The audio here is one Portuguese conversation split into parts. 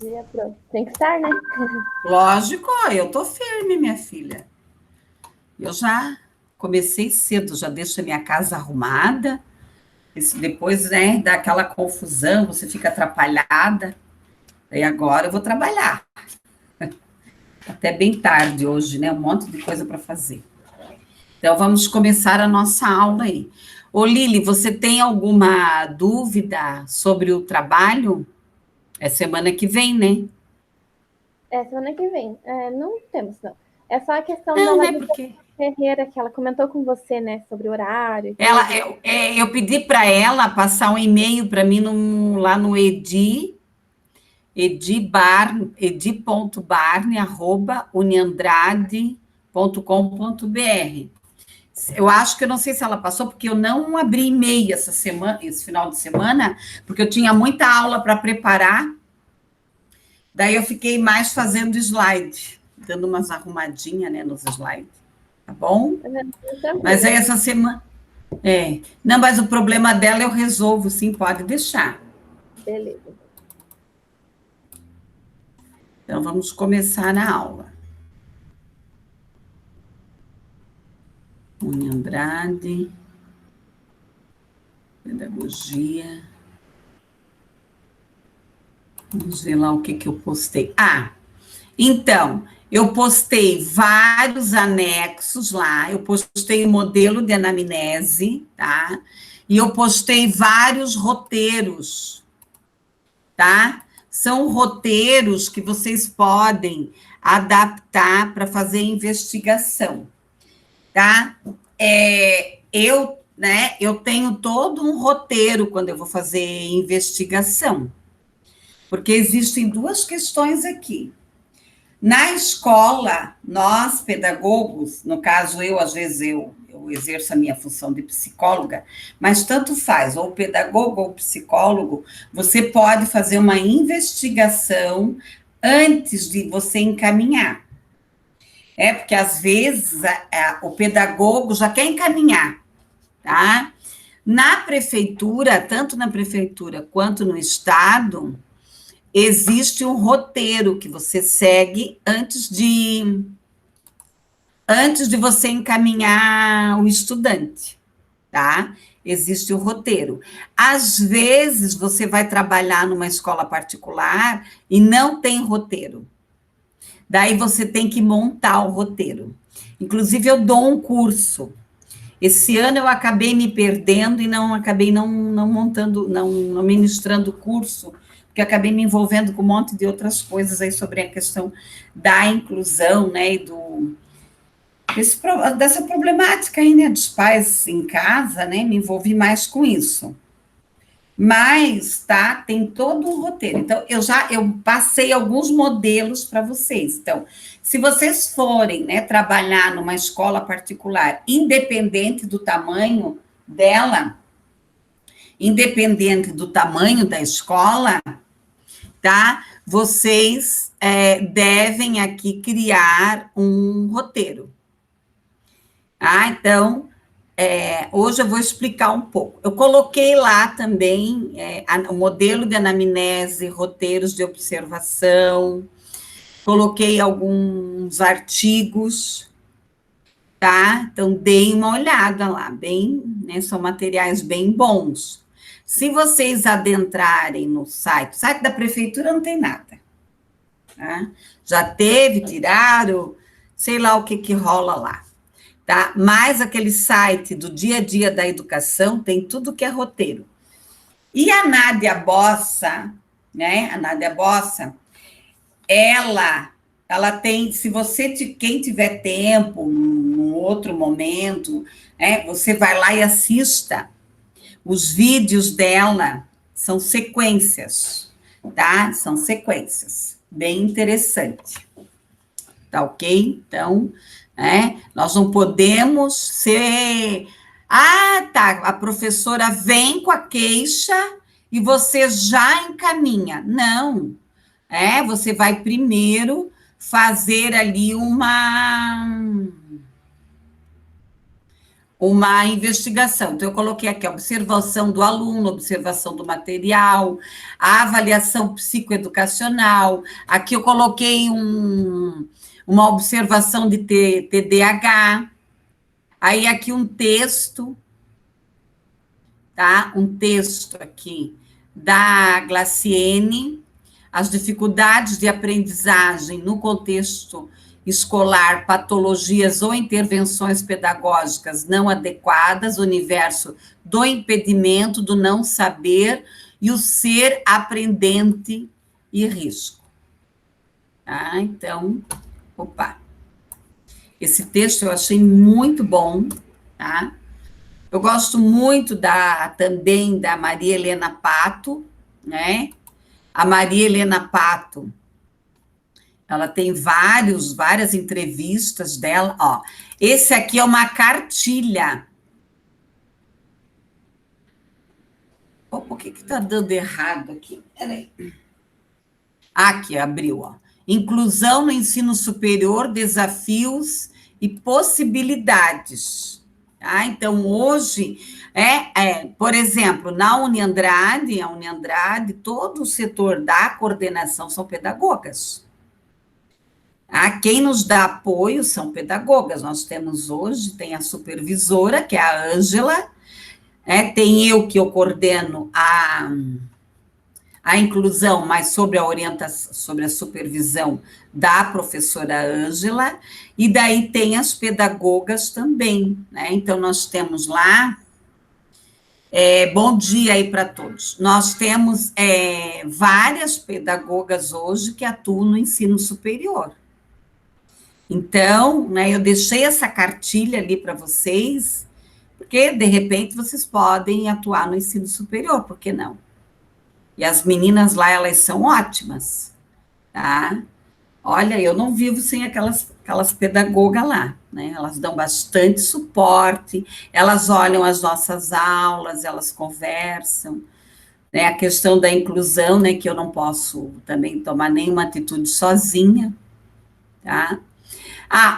Dia, pronto. Tem que estar, né? Lógico, eu tô firme, minha filha. Eu já comecei cedo, já deixo a minha casa arrumada. Depois, né, dá aquela confusão, você fica atrapalhada. E agora eu vou trabalhar. Até bem tarde hoje, né? Um monte de coisa para fazer. Então, vamos começar a nossa aula aí. Ô, Lili, você tem alguma dúvida sobre o trabalho? É semana que vem, né? É semana que vem. É, não temos, não. É só a questão da Não, né? Larissa Porque Ferreira, que ela comentou com você, né, sobre o horário e ela, tudo. eu pedi para ela passar um e-mail para mim lá no edi.uniandrade.com.br. Eu acho que eu não sei se ela passou, porque eu não abri e-mail essa semana, esse final de semana, porque eu tinha muita aula para preparar. Daí eu fiquei mais fazendo slide, dando umas arrumadinhas, né, nos slides. Tá bom? Mas Tranquilo. aí essa semana. É. Não, mas o problema dela eu resolvo, sim, pode deixar. Beleza. Então vamos começar a aula. Uni Andrade, pedagogia. Vamos ver lá o que eu postei. Então, eu postei vários anexos lá, eu postei o modelo de anamnese, tá? E eu postei vários roteiros, tá? São roteiros que vocês podem adaptar para fazer investigação, tá? Eu tenho todo um roteiro quando eu vou fazer investigação, porque existem duas questões aqui. Na escola, nós, pedagogos, no caso eu, às vezes eu exerço a minha função de psicóloga, mas tanto faz, ou pedagogo ou psicólogo, você pode fazer uma investigação antes de você encaminhar. Porque às vezes o pedagogo já quer encaminhar, tá? Na prefeitura, tanto na prefeitura quanto no estado, existe um roteiro que você segue antes de você encaminhar o estudante, tá? Existe o roteiro. Às vezes você vai trabalhar numa escola particular e não tem roteiro. Daí você tem que montar o roteiro. Inclusive eu dou um curso. Esse ano eu acabei me perdendo e acabei não montando, não ministrando o curso, porque acabei me envolvendo com um monte de outras coisas aí sobre a questão da inclusão, né, e dessa problemática aí, né, dos pais em casa, né, me envolvi mais com isso. Mas, tá, tem todo um roteiro. Então, eu passei alguns modelos para vocês. Então, se vocês forem, né, trabalhar numa escola particular, independente do tamanho da escola, tá? Vocês devem aqui criar um roteiro. Então, hoje eu vou explicar um pouco. Eu coloquei lá também o modelo de anamnese, roteiros de observação, coloquei alguns artigos, tá? Então, deem uma olhada lá, né, são materiais bem bons. Se vocês adentrarem no site, o site da prefeitura não tem nada, tá? Já tiraram, sei lá o que rola lá. Tá? Mas aquele site do dia a dia da educação tem tudo que é roteiro. E a Nádia Bossa, né? A Nádia Bossa, ela tem, se quem tiver tempo, num outro momento, você vai lá e assista. Os vídeos dela são sequências, tá? São sequências. Bem interessante. Tá ok? Então, nós não podemos ser. Tá, a professora vem com a queixa e você já encaminha. Não. Você vai primeiro fazer ali uma investigação. Então, eu coloquei aqui a observação do aluno, observação do material, a avaliação psicoeducacional. Aqui eu coloquei uma observação de TDAH. Aí, aqui um texto, tá? Um texto aqui da Glaciene, as dificuldades de aprendizagem no contexto escolar, patologias ou intervenções pedagógicas não adequadas, o universo do impedimento, do não saber e o ser aprendente e risco. Tá? Então, opa. Esse texto eu achei muito bom, tá? Eu gosto muito também da Maria Helena Pato, né? A Maria Helena Pato, ela tem várias entrevistas dela, ó. Esse aqui é uma cartilha. Oh, por que tá dando errado aqui? Peraí. Aqui, abriu, ó. Inclusão no ensino superior, desafios e possibilidades. Tá? Então, hoje, por exemplo, na Uniandrade, todo o setor da coordenação são pedagogas. Quem nos dá apoio são pedagogas. Nós temos hoje, tem a supervisora, que é a Ângela, tem eu que eu coordeno a inclusão, mas sobre a orientação, sobre a supervisão da professora Ângela, e daí tem as pedagogas também, né? Então, nós temos lá, bom dia aí para todos, nós temos várias pedagogas hoje que atuam no ensino superior. Então, né, eu deixei essa cartilha ali para vocês, porque, de repente, vocês podem atuar no ensino superior, por que não? E as meninas lá, elas são ótimas, tá? Olha, eu não vivo sem aquelas pedagogas lá, né? Elas dão bastante suporte, elas olham as nossas aulas, elas conversam, né? A questão da inclusão, né, que eu não posso também tomar nenhuma atitude sozinha, tá?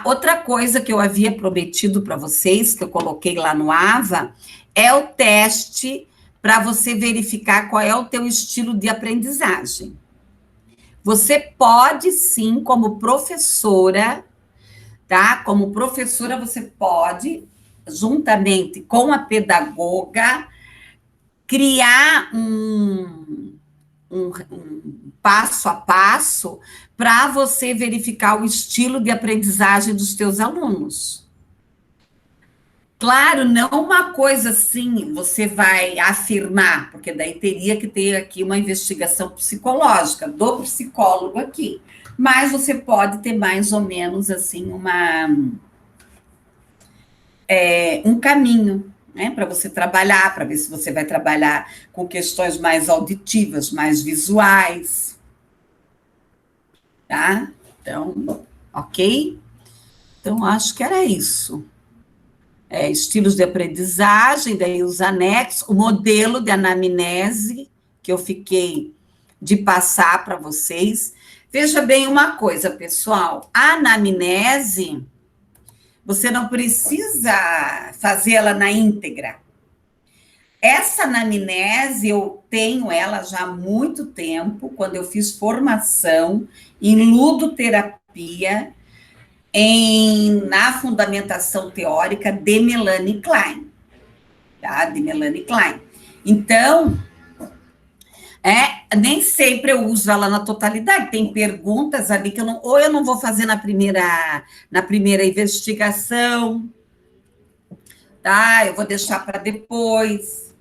Outra coisa que eu havia prometido para vocês, que eu coloquei lá no AVA, é o teste para você verificar qual é o teu estilo de aprendizagem. Você pode, sim, como professora, tá? Como professora, você pode, juntamente com a pedagoga, criar um passo a passo para você verificar o estilo de aprendizagem dos teus alunos. Claro, não uma coisa assim, você vai afirmar, porque daí teria que ter aqui uma investigação psicológica, do psicólogo aqui. Mas você pode ter mais ou menos assim um caminho, né, para você trabalhar, para ver se você vai trabalhar com questões mais auditivas, mais visuais. Tá? Então, ok? Então, acho que era isso. Estilos de aprendizagem, daí os anexos, o modelo de anamnese, que eu fiquei de passar para vocês. Veja bem uma coisa, pessoal, a anamnese, você não precisa fazê-la na íntegra. Essa anamnese, eu tenho ela já há muito tempo, quando eu fiz formação em ludoterapia, na fundamentação teórica de Melanie Klein, tá? De Melanie Klein. Então, nem sempre eu uso ela na totalidade, tem perguntas ali que eu não vou fazer na primeira investigação, tá? Eu vou deixar para depois.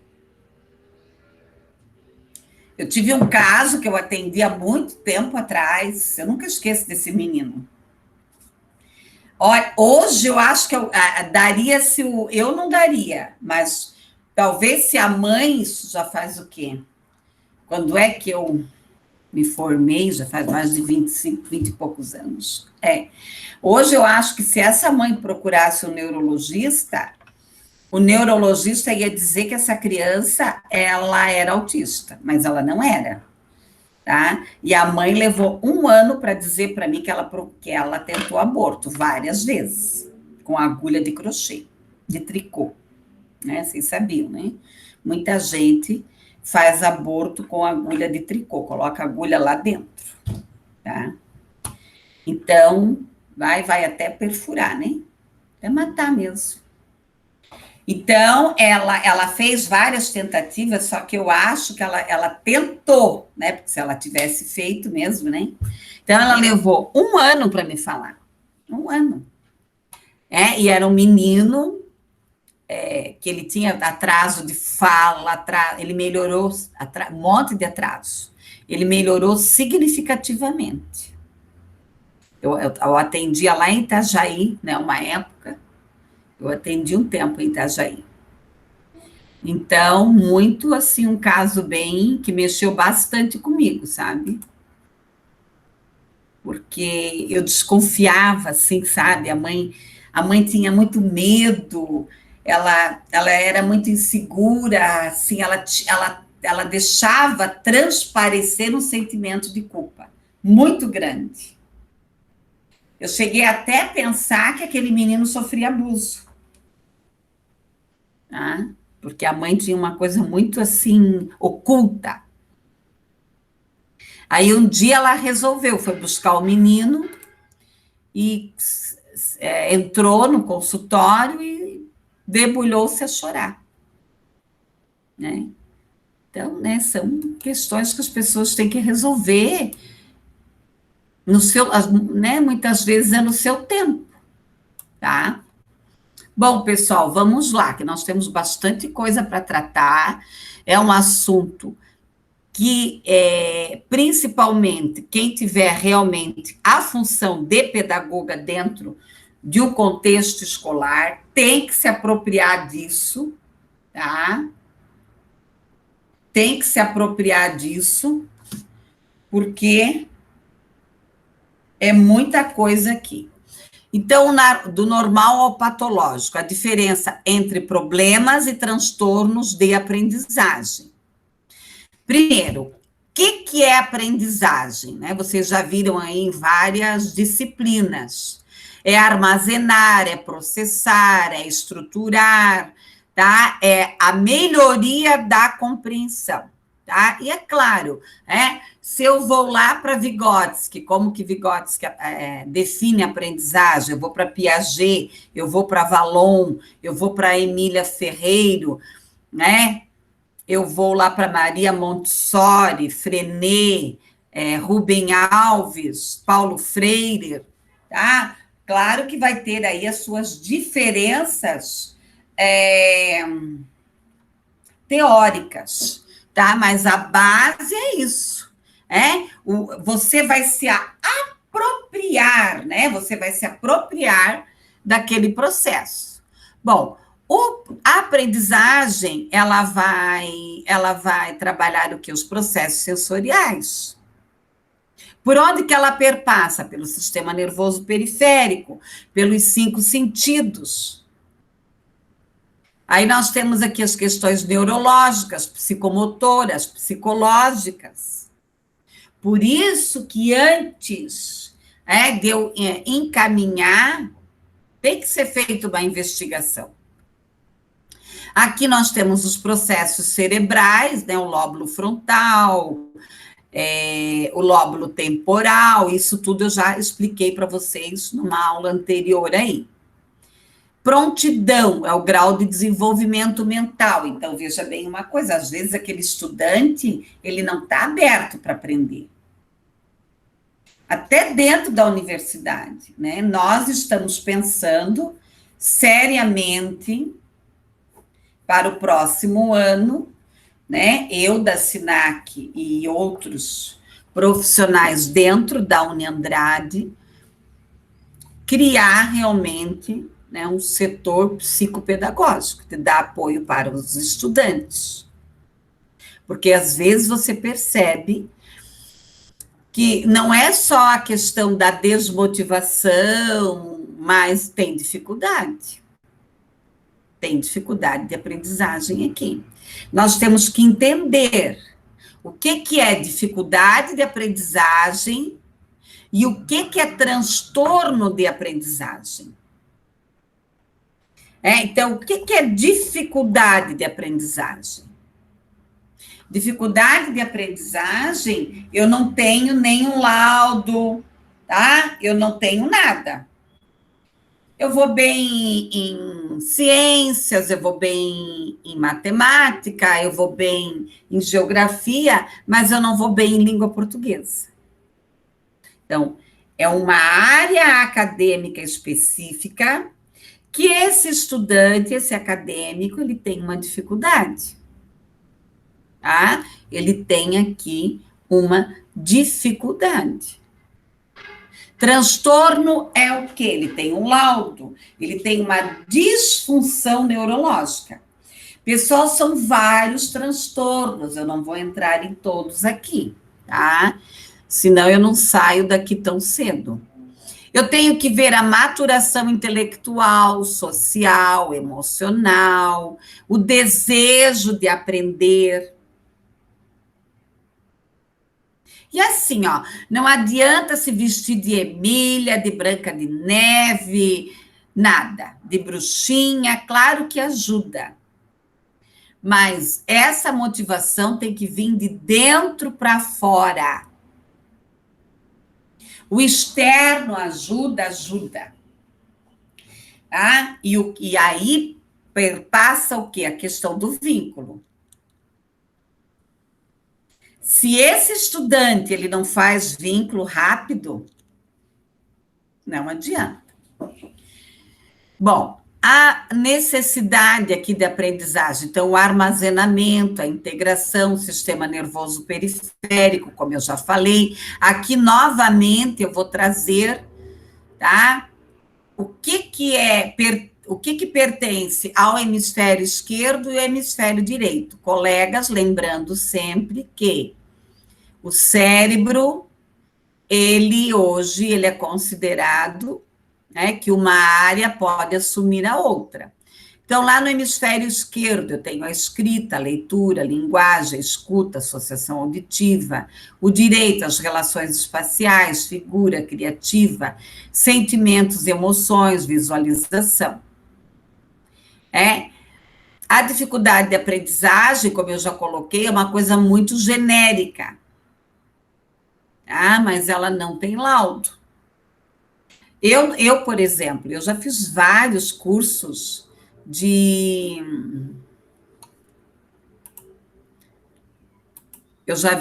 Eu tive um caso que eu atendi há muito tempo atrás, eu nunca esqueço desse menino. Olha, hoje eu acho que daria se eu não daria, mas talvez se a mãe, isso já faz o quê? Quando é que eu me formei, já faz mais de 25, 20 e poucos anos. Hoje eu acho que se essa mãe procurasse um neurologista, o neurologista ia dizer que essa criança, ela era autista, mas ela não era. Tá? E a mãe levou 1 ano para dizer para mim que ela tentou aborto várias vezes, com agulha de crochê, de tricô, né? Vocês sabiam, né? Muita gente faz aborto com agulha de tricô, coloca a agulha lá dentro, tá? Então, vai até perfurar, né? É matar mesmo. Então, ela fez várias tentativas, só que eu acho que ela tentou, né? Porque se ela tivesse feito mesmo, né? Então, ela levou 1 ano para me falar. 1 ano. E era um menino que ele tinha atraso de fala, ele melhorou, um monte de atraso. Ele melhorou significativamente. Eu atendia lá em Itajaí, né? Uma época, eu atendi um tempo em Itajaí. Então, muito assim, um caso bem que mexeu bastante comigo, sabe? Porque eu desconfiava, assim, sabe? A mãe tinha muito medo, ela era muito insegura, assim, ela deixava transparecer um sentimento de culpa muito grande. Eu cheguei até a pensar que aquele menino sofria abuso, tá? Porque a mãe tinha uma coisa muito assim, oculta. Aí um dia ela resolveu, foi buscar o menino e entrou no consultório e debulhou-se a chorar, né? Então, né, são questões que as pessoas têm que resolver no seu, né, muitas vezes é no seu tempo, tá? Bom, pessoal, vamos lá, que nós temos bastante coisa para tratar. É um assunto que, principalmente, quem tiver realmente a função de pedagoga dentro de um contexto escolar tem que se apropriar disso, tá? Tem que se apropriar disso, porque é muita coisa aqui. Então, do normal ao patológico, a diferença entre problemas e transtornos de aprendizagem. Primeiro, o que é aprendizagem? Né? Vocês já viram aí em várias disciplinas. É armazenar, é processar, é estruturar, tá? É a melhoria da compreensão, tá? E é claro, se eu vou lá para Vygotsky, como que Vygotsky define aprendizagem? Eu vou para Piaget, eu vou para Vallon, eu vou para Emília Ferreiro, né? Eu vou lá para Maria Montessori, Frenet, Rubem Alves, Paulo Freire, tá? Claro que vai ter aí as suas diferenças teóricas, tá? Mas a base é isso, você vai se apropriar, né? Você vai se apropriar daquele processo. Bom, a aprendizagem, ela vai trabalhar o que? Os processos sensoriais. Por onde que ela perpassa? Pelo sistema nervoso periférico, pelos 5 sentidos. Aí nós temos aqui as questões neurológicas, psicomotoras, psicológicas. Por isso que antes de eu encaminhar, tem que ser feita uma investigação. Aqui nós temos os processos cerebrais, né, o lóbulo frontal, o lóbulo temporal, isso tudo eu já expliquei para vocês numa aula anterior aí. Prontidão é o grau de desenvolvimento mental. Então, veja bem uma coisa, às vezes aquele estudante, ele não está aberto para aprender. Até dentro da universidade, né? Nós estamos pensando seriamente para o próximo ano, né? Eu da SINAC e outros profissionais dentro da Uniandrade, criar realmente, né, um setor psicopedagógico, que dá apoio para os estudantes. Porque às vezes você percebe que não é só a questão da desmotivação, mas tem dificuldade. Tem dificuldade de aprendizagem aqui. Nós temos que entender o que é dificuldade de aprendizagem e o que é transtorno de aprendizagem. Então, o que é dificuldade de aprendizagem? Dificuldade de aprendizagem, eu não tenho nenhum laudo, tá? Eu não tenho nada. Eu vou bem em ciências, eu vou bem em matemática, eu vou bem em geografia, mas eu não vou bem em língua portuguesa. Então, é uma área acadêmica específica que esse estudante, esse acadêmico, ele tem uma dificuldade, tá? Ele tem aqui uma dificuldade. Transtorno é o quê? Ele tem um laudo, ele tem uma disfunção neurológica. Pessoal, são vários transtornos, eu não vou entrar em todos aqui, tá? Senão eu não saio daqui tão cedo. Eu tenho que ver a maturação intelectual, social, emocional, o desejo de aprender. E assim, ó, não adianta se vestir de Emília, de Branca de Neve, nada, de bruxinha, claro que ajuda. Mas essa motivação tem que vir de dentro para fora. O externo ajuda. Tá? E aí passa o quê? A questão do vínculo. Se esse estudante ele não faz vínculo rápido, não adianta. Bom, a necessidade aqui de aprendizagem, então o armazenamento, a integração, o sistema nervoso periférico, como eu já falei, aqui novamente eu vou trazer, tá? O que pertence ao hemisfério esquerdo e ao hemisfério direito? Colegas, lembrando sempre que o cérebro, ele é considerado, né, que uma área pode assumir a outra. Então, lá no hemisfério esquerdo, eu tenho a escrita, a leitura, a linguagem, a escuta, a associação auditiva, o direito às relações espaciais, figura criativa, sentimentos, emoções, visualização. A dificuldade de aprendizagem, como eu já coloquei, é uma coisa muito genérica. Mas ela não tem laudo. Por exemplo, eu já fiz vários cursos eu já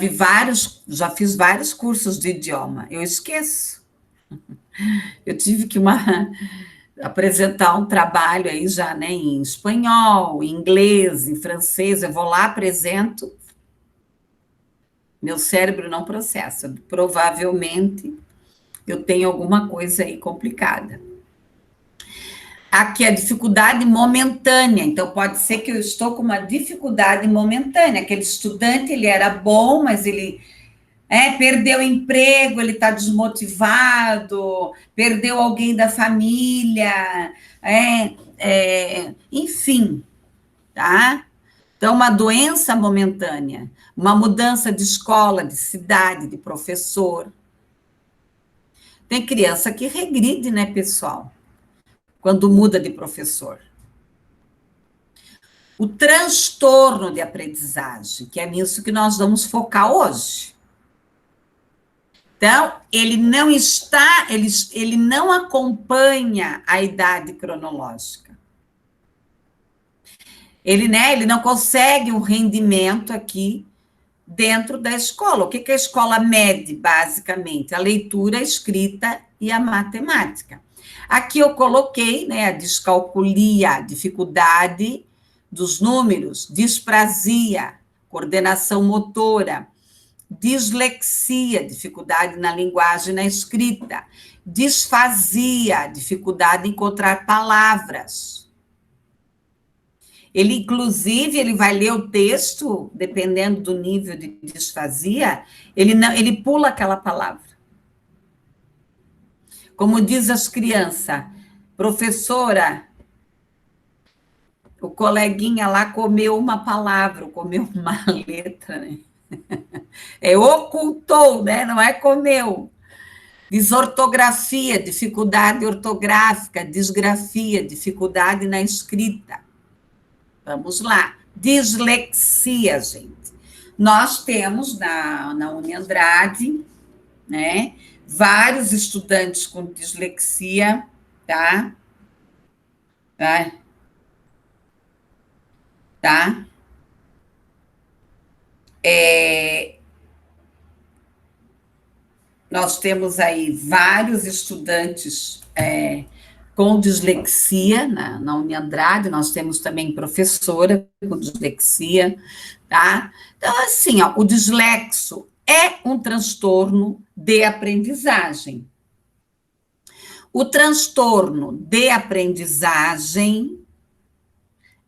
fiz vários cursos de idioma, eu esqueço. Eu tive que apresentar um trabalho aí já, né, em espanhol, em inglês, em francês, eu vou lá, apresento, meu cérebro não processa, provavelmente eu tenho alguma coisa aí complicada. Aqui a dificuldade momentânea, então pode ser que eu estou com uma dificuldade momentânea, aquele estudante, ele era bom, mas ele perdeu o emprego, ele está desmotivado, perdeu alguém da família, enfim, tá? Então, uma doença momentânea, uma mudança de escola, de cidade, de professor. Tem criança que regride, né, pessoal? Quando muda de professor. O transtorno de aprendizagem, que é nisso que nós vamos focar hoje. Então, ele não acompanha a idade cronológica. Ele não consegue um rendimento aqui dentro da escola. O que a escola mede, basicamente? A leitura, a escrita e a matemática. Aqui eu coloquei, né, a descalculia, a dificuldade dos números, disprasia, coordenação motora, dislexia, dificuldade na linguagem e na escrita, disfasia, dificuldade em encontrar palavras. Ele, inclusive, ele vai ler o texto, dependendo do nível de disfasia, ele pula aquela palavra. Como diz as crianças, professora, o coleguinha lá comeu uma palavra, comeu uma letra, né? Ocultou, né? Não é comeu. Desortografia, dificuldade ortográfica, disgrafia, dificuldade na escrita. Vamos lá. Dislexia, gente. Nós temos na Uniandrade, né, vários estudantes com dislexia, tá? Tá? Nós temos aí vários estudantes com dislexia na Uniandrade, nós temos também professora com dislexia, tá? Então, assim, ó, o dislexo é um transtorno de aprendizagem. O transtorno de aprendizagem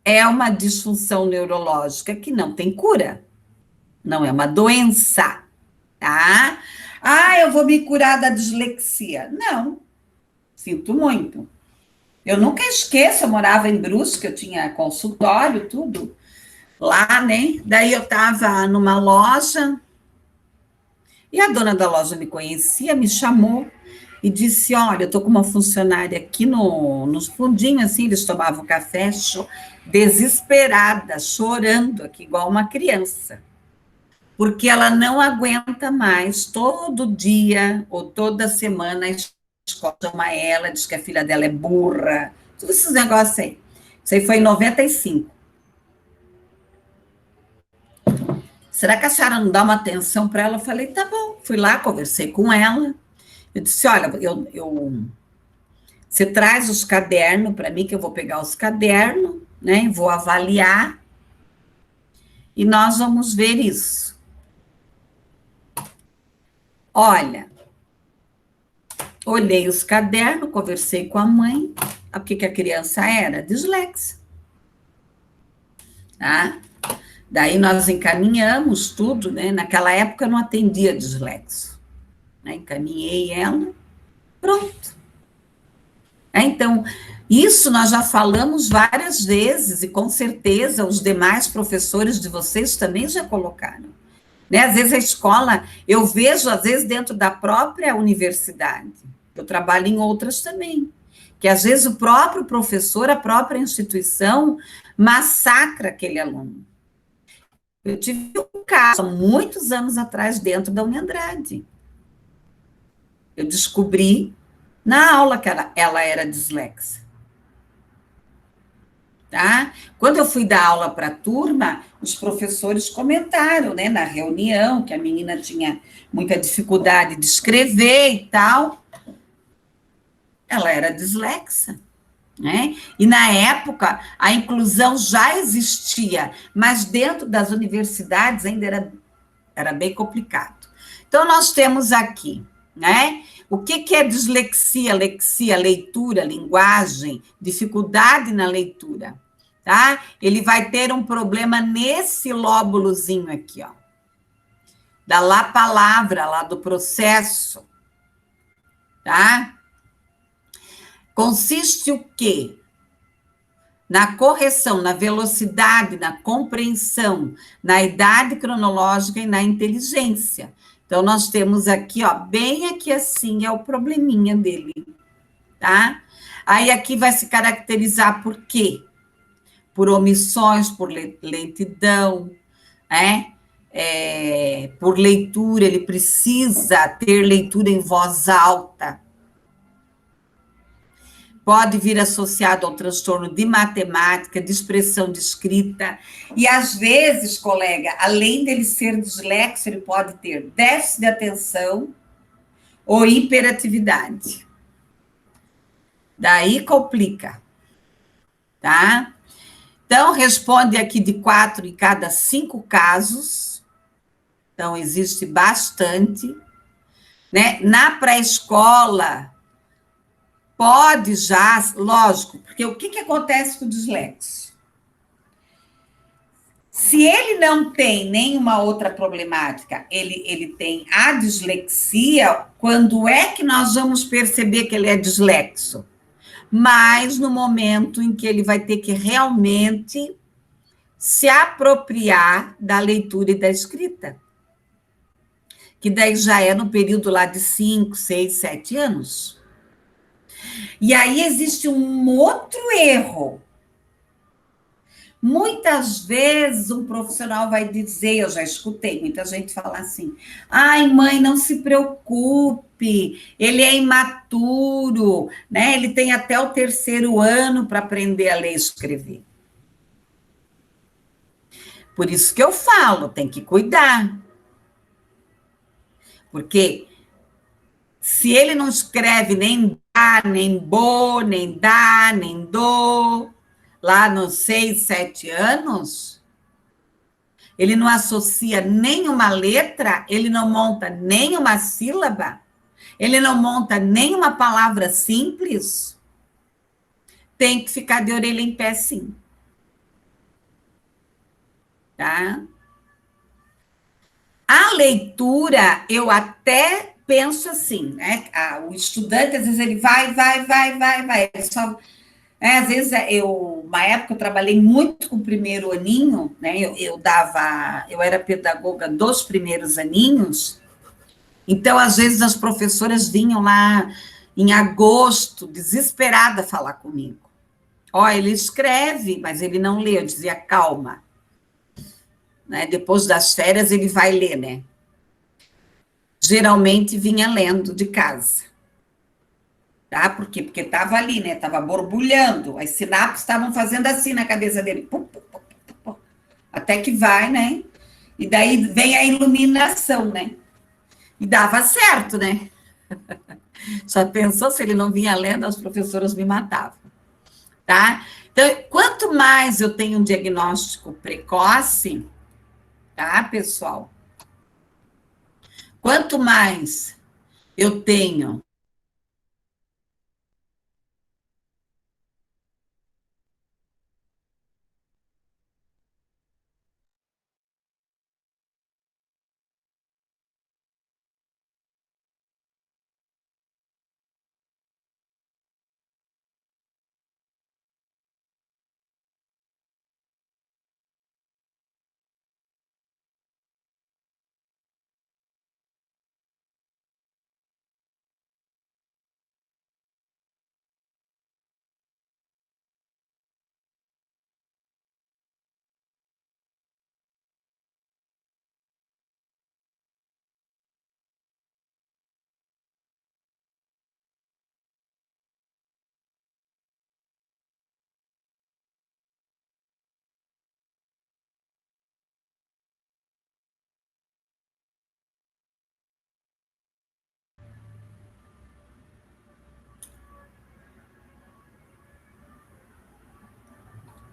é uma disfunção neurológica que não tem cura, não é uma doença, tá? Ah, eu vou me curar da dislexia. Não, sinto muito. Eu nunca esqueço, eu morava em Brusque, eu tinha consultório, tudo lá, né? Daí eu estava numa loja e a dona da loja me conhecia, me chamou e disse, olha, eu estou com uma funcionária aqui nos fundinhos, assim, eles tomavam café, desesperada, chorando aqui, igual uma criança. Porque ela não aguenta mais, todo dia ou toda semana, a escola chama ela, diz que a filha dela é burra, todos esses negócios aí. Isso aí foi em 95. Será que a senhora não dá uma atenção para ela? Eu falei, tá bom. Fui lá, conversei com ela. Eu disse, olha, você traz os cadernos para mim, que eu vou pegar os cadernos, né? Vou avaliar e nós vamos ver isso. Olha, olhei os cadernos, conversei com a mãe, o que a criança era? Dislexia. Tá? Daí nós encaminhamos tudo, né? Naquela época eu não atendia dislexia. Né? Encaminhei ela, pronto. Então, isso nós já falamos várias vezes, e com certeza os demais professores de vocês também já colocaram. Né? Às vezes a escola, eu vejo, às vezes, dentro da própria universidade, eu trabalho em outras também, que às vezes o próprio professor, a própria instituição, massacra aquele aluno. Eu tive um caso, há muitos anos atrás, dentro da Uniandrade. Eu descobri na aula que ela era dislexa. Tá? Quando eu fui dar aula para a turma, os professores comentaram, né, na reunião, que a menina tinha muita dificuldade de escrever e tal. Ela era dislexa, né? E na época a inclusão já existia, mas dentro das universidades ainda era bem complicado. Então nós temos aqui, né? O que é dislexia, lexia, leitura, linguagem, dificuldade na leitura, tá? Ele vai ter um problema nesse lóbulozinho aqui, ó, da lá palavra, lá do processo, tá? Consiste o quê? Na correção, na velocidade, na compreensão, na idade cronológica e na inteligência. Então, nós temos aqui, ó, bem aqui assim, é o probleminha dele, tá? Aí, aqui vai se caracterizar por quê? Por omissões, por lentidão, né? Por leitura, ele precisa ter leitura em voz alta. Pode vir associado ao transtorno de matemática, de expressão de escrita, e às vezes, colega, além dele ser dislexo, ele pode ter déficit de atenção ou hiperatividade. Daí complica, tá? Então, responde aqui de 4 em cada 5 casos, então existe bastante, né? Na pré-escola, pode já, lógico, porque o que acontece com o dislexo? Se ele não tem nenhuma outra problemática, ele tem a dislexia, quando é que nós vamos perceber que ele é dislexo? Mas no momento em que ele vai ter que realmente se apropriar da leitura e da escrita. que daí já é no período lá de 5, 6, 7 anos. E aí existe um outro erro. Muitas vezes um profissional vai dizer, eu já escutei muita gente falar assim: ai, mãe, não se preocupe, ele é imaturo, né? Ele tem até o 3º ano para aprender a ler e escrever. Por isso que eu falo, tem que cuidar. Porque se ele não escreve nem dá, nem bo, nem dá, nem do, lá nos 6, 7 anos, ele não associa nenhuma letra, ele não monta nenhuma sílaba, ele não monta nenhuma palavra simples, tem que ficar de orelha em pé, sim. Tá? A leitura, eu até penso assim, né? O estudante, às vezes, ele vai. Ele só, às vezes, uma época, eu trabalhei muito com o primeiro aninho, né? Eu era pedagoga dos primeiros aninhos, então, às vezes, as professoras vinham lá em agosto, desesperada, falar comigo. Ó, ele escreve, mas ele não lê. Eu dizia, calma. Né? Depois das férias, ele vai ler, né? Geralmente vinha lendo de casa. Tá? Por quê? Porque estava ali, né? Estava borbulhando. As sinapses estavam fazendo assim na cabeça dele. Pum, pum, pum, pum, pum. Até que vai, né? E daí vem a iluminação, né? E dava certo, né? Só pensou se ele não vinha lendo, as professoras me matavam. Tá? Então, quanto mais eu tenho um diagnóstico precoce, tá, pessoal? Quanto mais eu tenho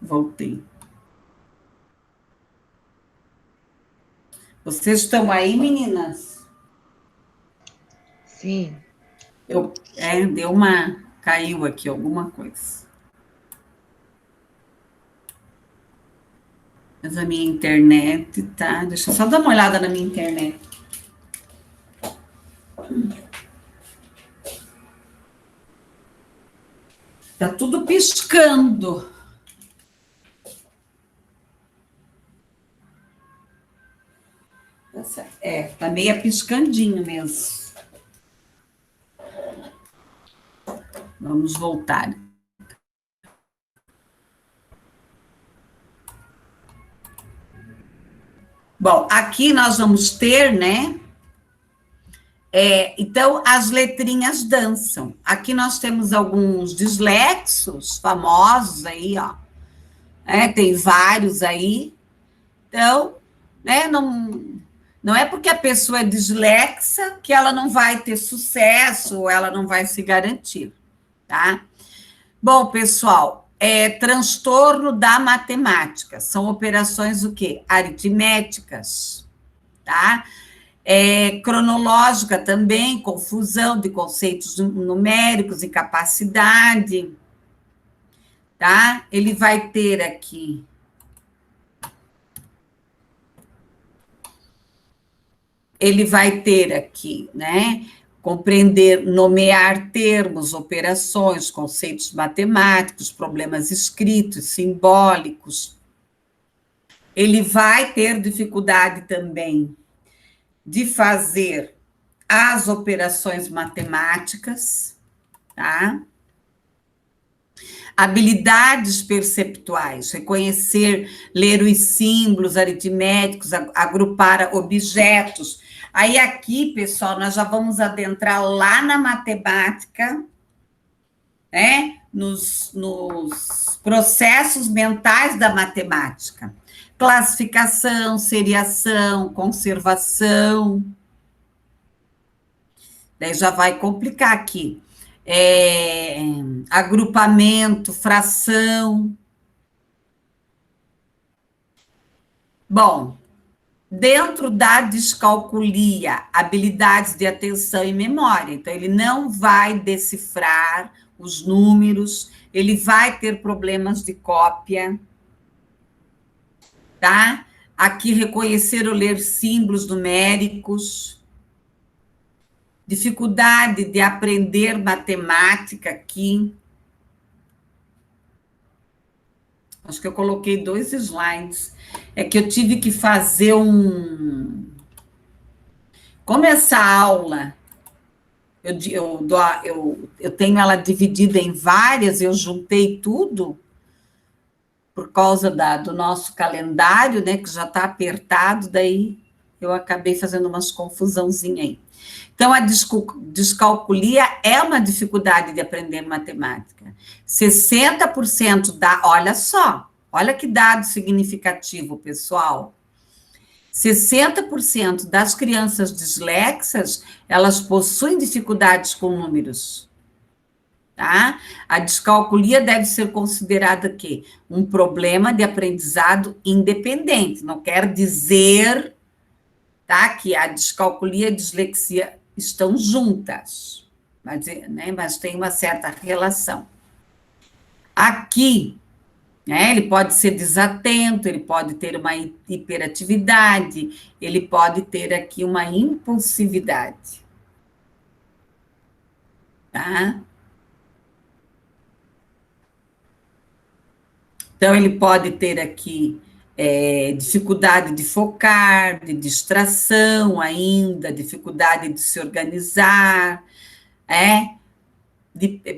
voltei. Vocês estão aí, meninas? Sim. Deu uma. Caiu aqui alguma coisa. Mas a minha internet tá. Deixa eu só dar uma olhada na minha internet. Tá tudo piscando. Tá certo. Tá meio piscandinho mesmo. Vamos voltar. Bom, aqui nós vamos ter, né? Então, as letrinhas dançam. Aqui nós temos alguns dislexos famosos aí, ó. Tem vários aí. Então, né, não é porque a pessoa é dislexa que ela não vai ter sucesso, ou ela não vai se garantir, tá? Bom, pessoal, transtorno da matemática. São operações o quê? Aritméticas, tá? Cronológica também, confusão de conceitos numéricos, incapacidade, tá? Ele vai ter aqui né? Compreender, nomear termos, operações, conceitos matemáticos, problemas escritos, simbólicos. Ele vai ter dificuldade também de fazer as operações matemáticas, tá? Habilidades perceptuais, reconhecer, ler os símbolos aritméticos, agrupar objetos. Aí aqui, pessoal, nós já vamos adentrar lá na matemática, né? Nos processos mentais da matemática. Classificação, seriação, conservação. Daí já vai complicar aqui. Agrupamento, fração. Bom, dentro da descalculia, habilidades de atenção e memória. Então, ele não vai decifrar os números, ele vai ter problemas de cópia, tá? Aqui, reconhecer ou ler símbolos numéricos. Dificuldade de aprender matemática aqui. Acho que eu coloquei 2 slides. É que eu tive que fazer Como essa aula, eu tenho ela dividida em várias, eu juntei tudo, por causa do nosso calendário, né, que já está apertado, daí eu acabei fazendo umas confusãozinhas aí. Então, a descalculia é uma dificuldade de aprender matemática. 60% olha só, olha que dado significativo, pessoal. 60% das crianças dislexas, elas possuem dificuldades com números. Tá? A descalculia deve ser considerada que um problema de aprendizado independente. Não quer dizer, tá, que a descalculia e a dislexia estão juntas, mas tem uma certa relação. Aqui, né, ele pode ser desatento, ele pode ter uma hiperatividade, ele pode ter aqui uma impulsividade. Tá? Então, ele pode ter aqui dificuldade de focar, de distração ainda, dificuldade de se organizar,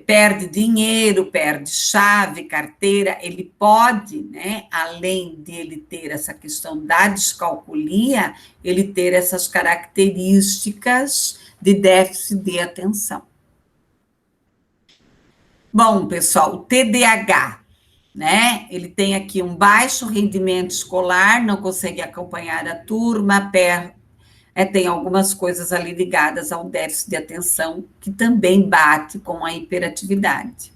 perde dinheiro, perde chave, carteira. Ele pode, né, além dele ter essa questão da descalculia, ele ter essas características de déficit de atenção. Bom, pessoal, o TDAH, né? Ele tem aqui um baixo rendimento escolar, não consegue acompanhar a turma, tem algumas coisas ali ligadas ao déficit de atenção, que também bate com a hiperatividade.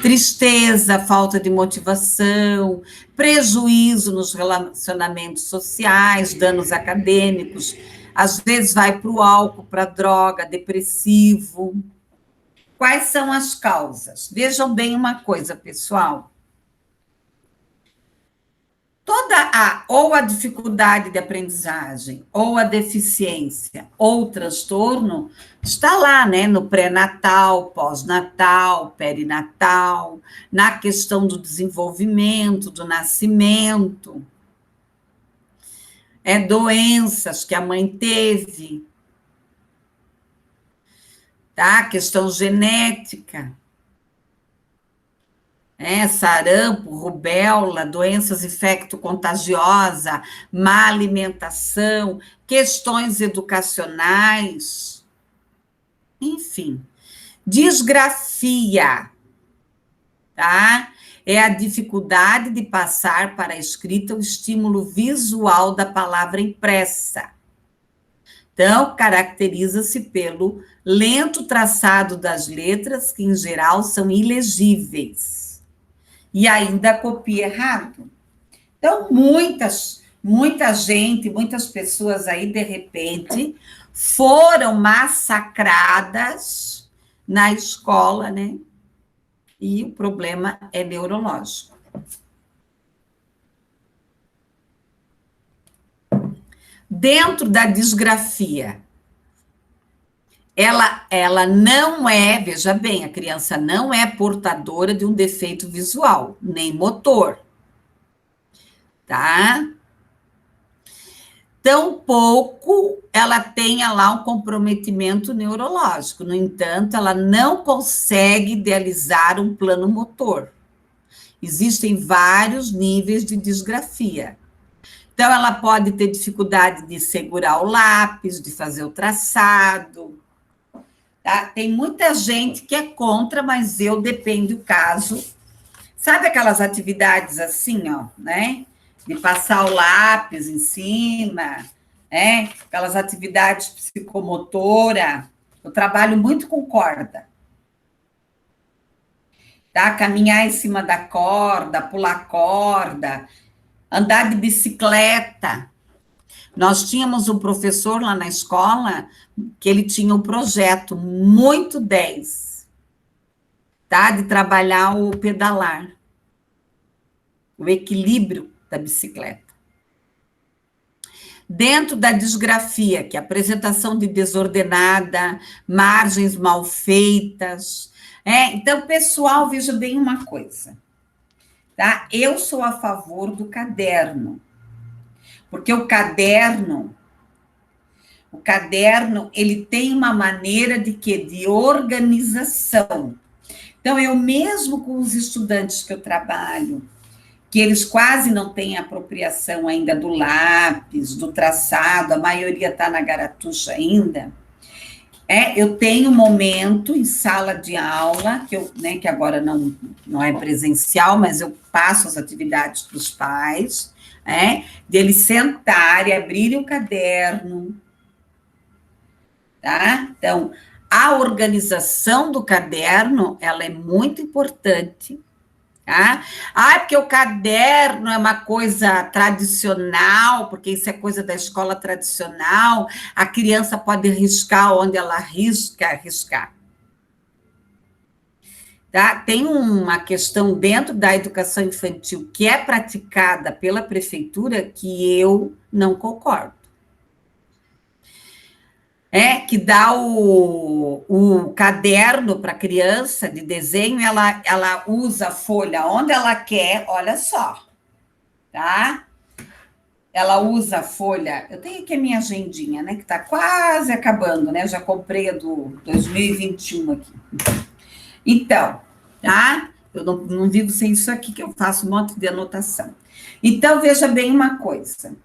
Tristeza, falta de motivação, prejuízo nos relacionamentos sociais, danos acadêmicos, às vezes vai para o álcool, para a droga, depressivo. Quais são as causas? Vejam bem uma coisa, pessoal. Ou a dificuldade de aprendizagem, ou a deficiência, ou o transtorno, está lá, né, no pré-natal, pós-natal, perinatal, na questão do desenvolvimento, do nascimento, doenças que a mãe teve, tá? Questão genética. Sarampo, rubéola, doenças infecto-contagiosas, má alimentação, questões educacionais, enfim. Disgrafia, tá? É a dificuldade de passar para a escrita o estímulo visual da palavra impressa. Então, caracteriza-se pelo lento traçado das letras, que em geral são ilegíveis. E ainda copia errado. Então, muita gente, muitas pessoas aí, de repente, foram massacradas na escola, né? E o problema é neurológico. Dentro da disgrafia, ela não veja bem, a criança não é portadora de um defeito visual, nem motor, tá? tampouco ela tenha lá um comprometimento neurológico. No entanto, ela não consegue idealizar um plano motor. Existem vários níveis de disgrafia. Então, ela pode ter dificuldade de segurar o lápis, de fazer o traçado. Tá? Tem muita gente que é contra, mas eu depende do caso. Sabe aquelas atividades assim, ó, né? De passar o lápis em cima, né? Aquelas atividades psicomotora. Eu trabalho muito com corda. Tá? Caminhar em cima da corda, pular corda, andar de bicicleta. Nós tínhamos um professor lá na escola que ele tinha um projeto muito 10, tá? De trabalhar o pedalar, o equilíbrio da bicicleta. Dentro da disgrafia, que é a apresentação de desordenada, margens mal feitas. Então, pessoal, veja bem uma coisa, tá? Eu sou a favor do caderno, porque o caderno, ele tem uma maneira de quê? De organização. Então, eu mesmo com os estudantes que eu trabalho, que eles quase não têm apropriação ainda do lápis, do traçado, a maioria está na garatucha ainda, eu tenho um momento em sala de aula, que agora não é presencial, mas eu passo as atividades para os pais, deles sentarem, abrirem o caderno, tá? Então, a organização do caderno, ela é muito importante, tá? Porque o caderno é uma coisa tradicional, porque isso é coisa da escola tradicional, a criança pode riscar onde ela riscar. Tá? Tem uma questão dentro da educação infantil que é praticada pela prefeitura que eu não concordo. Que dá o caderno para a criança de desenho, ela usa a folha onde ela quer, olha só, tá? Ela usa a folha, eu tenho aqui a minha agendinha, né, que está quase acabando, né, eu já comprei a do 2021 aqui. Então, tá? Eu não vivo sem isso aqui, que eu faço um monte de anotação. Então, veja bem uma coisa.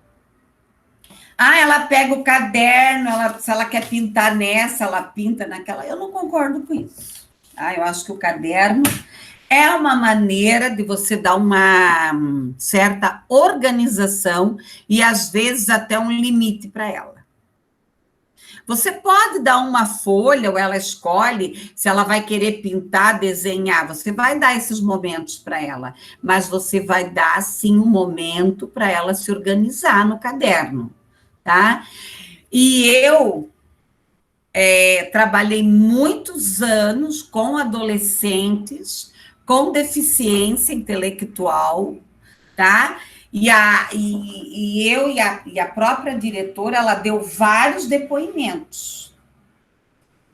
Ela pega o caderno, se ela quer pintar nessa, ela pinta naquela. Eu não concordo com isso. Eu acho que o caderno é uma maneira de você dar uma certa organização e, às vezes, até um limite para ela. Você pode dar uma folha, ou ela escolhe se ela vai querer pintar, desenhar. Você vai dar esses momentos para ela, mas você vai dar, sim, um momento para ela se organizar no caderno. Tá? E eu trabalhei muitos anos com adolescentes com deficiência intelectual, tá? E a própria diretora, ela deu vários depoimentos,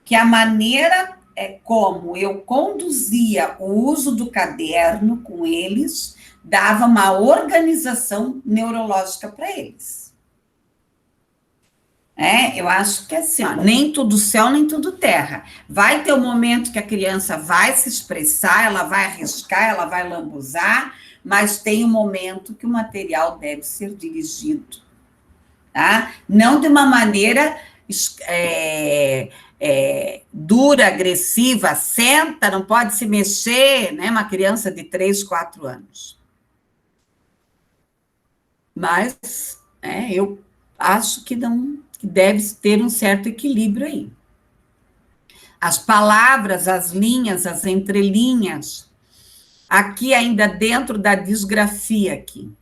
que a maneira como eu conduzia o uso do caderno com eles, dava uma organização neurológica para eles. Eu acho que assim, nem tudo céu, nem tudo terra. Vai ter um momento que a criança vai se expressar, ela vai arriscar, ela vai lambuzar, mas tem um momento que o material deve ser dirigido, tá? Não de uma maneira dura, agressiva, senta, não pode se mexer, né? Uma criança de 3, 4 anos. Mas eu acho que não... deve ter um certo equilíbrio aí. As palavras, as linhas, as entrelinhas, aqui ainda dentro da disgrafia aqui,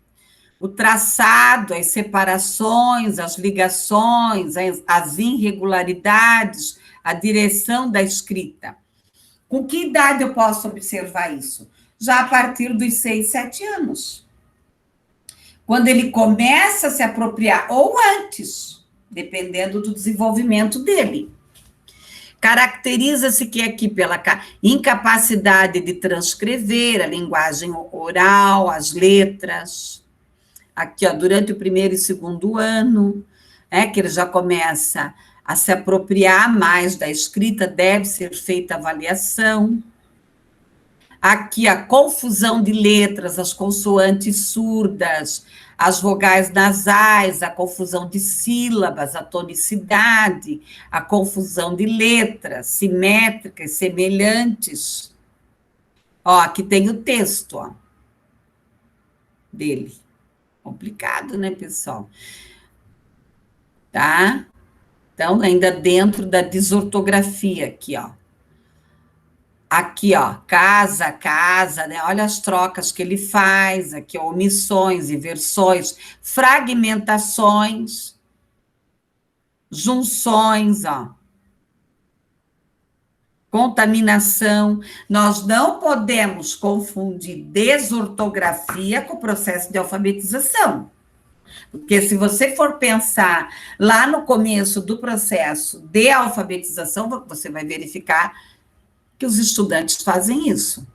o traçado, as separações, as ligações, as irregularidades, a direção da escrita. Com que idade eu posso observar isso? Já a partir dos 6, 7 anos. Quando ele começa a se apropriar, ou antes, dependendo do desenvolvimento dele. Caracteriza-se que aqui pela incapacidade de transcrever a linguagem oral, as letras. Aqui, durante o 1º e 2º ano, que ele já começa a se apropriar mais da escrita, deve ser feita avaliação. Aqui a confusão de letras, as consoantes surdas, as vogais nasais, a confusão de sílabas, a tonicidade, a confusão de letras, simétricas, semelhantes. Ó, aqui tem o texto, ó, dele. Complicado, né, pessoal? Tá? Então, ainda dentro da desortografia aqui, ó. Aqui, ó, casa, casa, né? Olha as trocas que ele faz, aqui, ó, omissões, inversões, fragmentações, junções, ó. Contaminação. Nós não podemos confundir desortografia com o processo de alfabetização. Porque se você for pensar lá no começo do processo de alfabetização, você vai verificar que os estudantes fazem isso.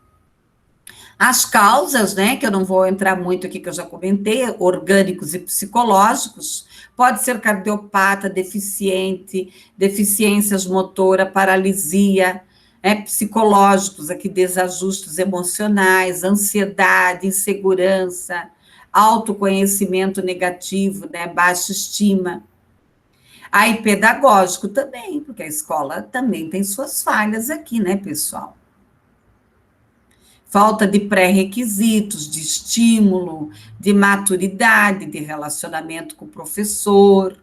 As causas, né, que eu não vou entrar muito aqui, que eu já comentei, orgânicos e psicológicos, pode ser cardiopata, deficiente, deficiências motora, paralisia, psicológicos, aqui desajustes emocionais, ansiedade, insegurança, autoconhecimento negativo, né, baixa estima. Aí, pedagógico também, porque a escola também tem suas falhas aqui, né, pessoal? Falta de pré-requisitos, de estímulo, de maturidade, de relacionamento com o professor.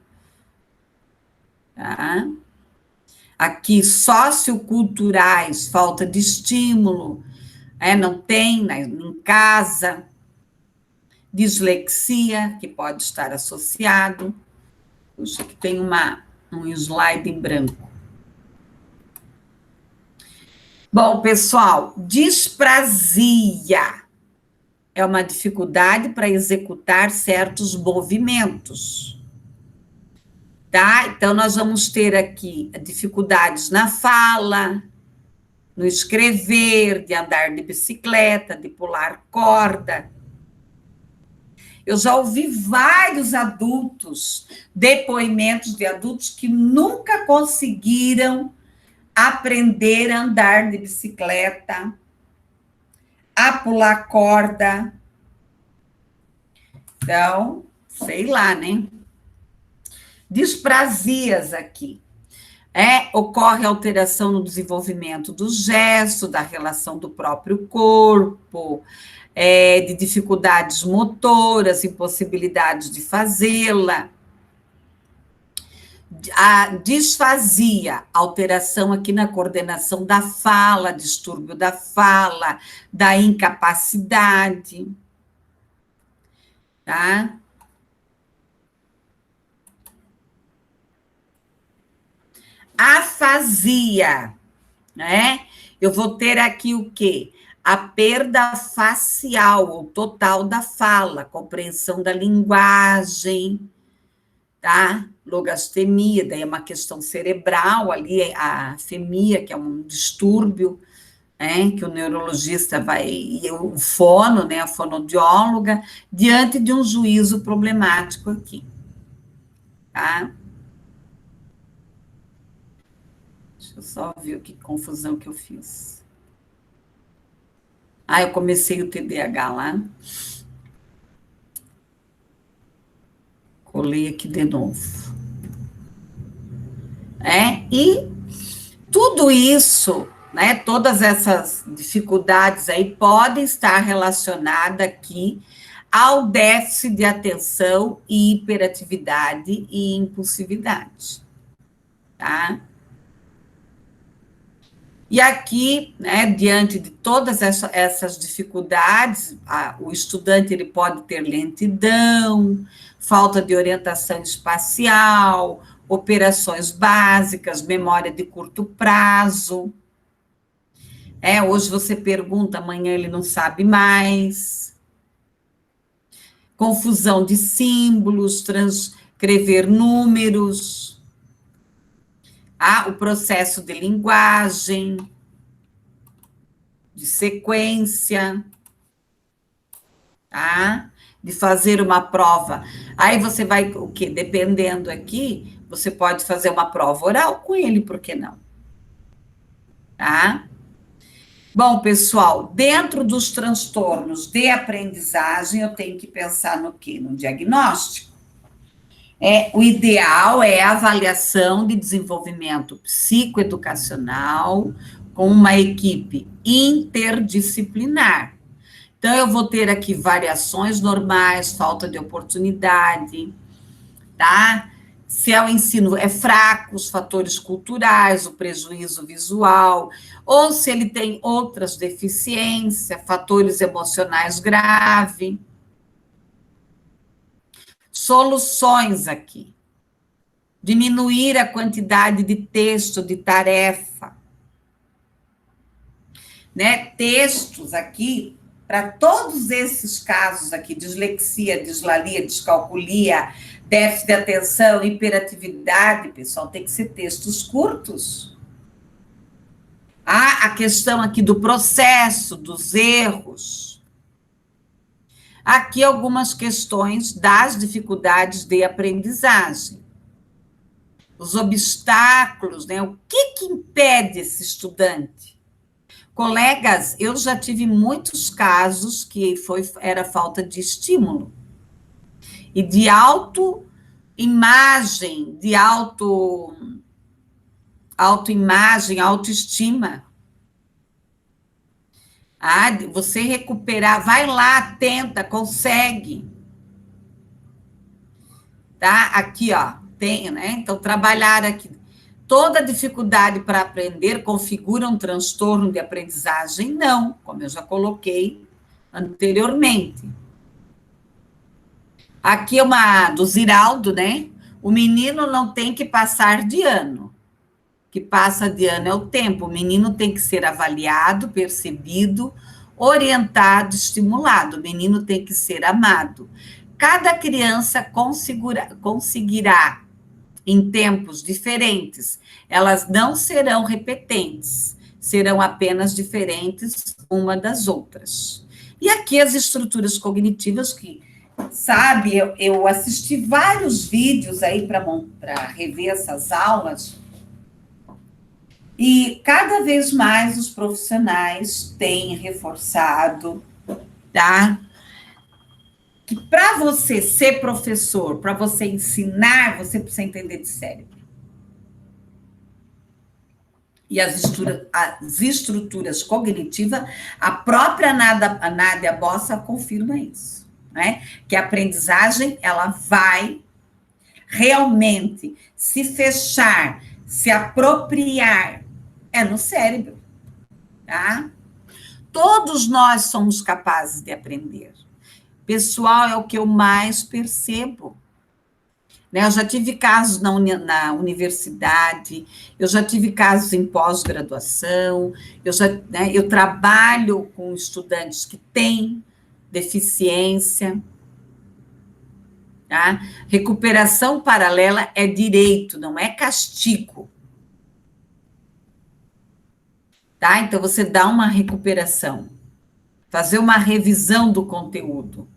Tá? Aqui, socioculturais, falta de estímulo, não tem em casa. Dislexia, que pode estar associado. Puxa, que tem um slide em branco. Bom, pessoal, disprasia é uma dificuldade para executar certos movimentos. Tá? Então, nós vamos ter aqui dificuldades na fala, no escrever, de andar de bicicleta, de pular corda. Eu já ouvi vários adultos, depoimentos de adultos que nunca conseguiram aprender a andar de bicicleta, a pular corda. Então, sei lá, né? Disprasias aqui. Ocorre alteração no desenvolvimento do gesto, da relação do próprio corpo, de dificuldades motoras, impossibilidades de fazê-la. A disfasia, alteração aqui na coordenação da fala, distúrbio da fala, da incapacidade. Tá? Afasia, né? Eu vou ter aqui o quê? A perda facial ou total da fala, compreensão da linguagem, tá? Logastemia, daí é uma questão cerebral ali, a afemia, que é um distúrbio, né? Que o neurologista vai, e o fono, né? A fonoaudióloga, diante de um juízo problemático aqui, tá? Deixa eu só ver que confusão que eu fiz. Eu comecei o TDAH lá. Colei aqui de novo. E tudo isso, né, todas essas dificuldades aí podem estar relacionadas aqui ao déficit de atenção e hiperatividade e impulsividade, tá? E aqui, né, diante de todas essas dificuldades, o estudante ele pode ter lentidão, falta de orientação espacial, operações básicas, memória de curto prazo. Hoje você pergunta, amanhã ele não sabe mais. Confusão de símbolos, transcrever números. O processo de linguagem, de sequência, tá? de fazer uma prova. Aí você vai, o quê? Dependendo aqui, você pode fazer uma prova oral com ele, por que não? Tá? Bom, pessoal, dentro dos transtornos de aprendizagem, eu tenho que pensar no quê? No diagnóstico. O ideal é a avaliação de desenvolvimento psicoeducacional com uma equipe interdisciplinar. Então, eu vou ter aqui variações normais, falta de oportunidade, tá? Se é o ensino é fraco, os fatores culturais, o prejuízo visual, ou se ele tem outras deficiências, fatores emocionais graves. Soluções aqui. Diminuir a quantidade de texto, de tarefa. Né? Textos aqui, para todos esses casos aqui, dislexia, dislalia, descalculia, déficit de atenção, hiperatividade, pessoal, tem que ser textos curtos. A questão aqui do processo, dos erros. Aqui algumas questões das dificuldades de aprendizagem. Os obstáculos, né? O que impede esse estudante? Colegas, eu já tive muitos casos que era falta de estímulo e de autoimagem, de autoimagem, autoestima. Você recuperar, vai lá, tenta, consegue. Tá? Aqui, ó, tem, né? Então, trabalhar aqui. Toda dificuldade para aprender configura um transtorno de aprendizagem? Não, como eu já coloquei anteriormente. Aqui é uma do Ziraldo, né? O menino não tem que passar de ano. O que passa de ano é o tempo. O menino tem que ser avaliado, percebido, orientado, estimulado. O menino tem que ser amado. Cada criança conseguirá em tempos diferentes. Elas não serão repetentes, serão apenas diferentes uma das outras. E aqui as estruturas cognitivas que, sabe, eu assisti vários vídeos aí para rever essas aulas, e cada vez mais os profissionais têm reforçado, tá? Que para você ser professor, para você ensinar, você precisa entender de cérebro. E as estruturas cognitivas, a própria Nádia Bossa confirma isso, né? Que a aprendizagem, ela vai realmente se fechar, se apropriar, no cérebro, tá? Todos nós somos capazes de aprender. Pessoal, é o que eu mais percebo. Eu já tive casos na universidade, eu já tive casos em pós-graduação, eu trabalho com estudantes que têm deficiência. Tá? Recuperação paralela é direito, não é castigo. Tá? Então, você dá uma recuperação, fazer uma revisão do conteúdo.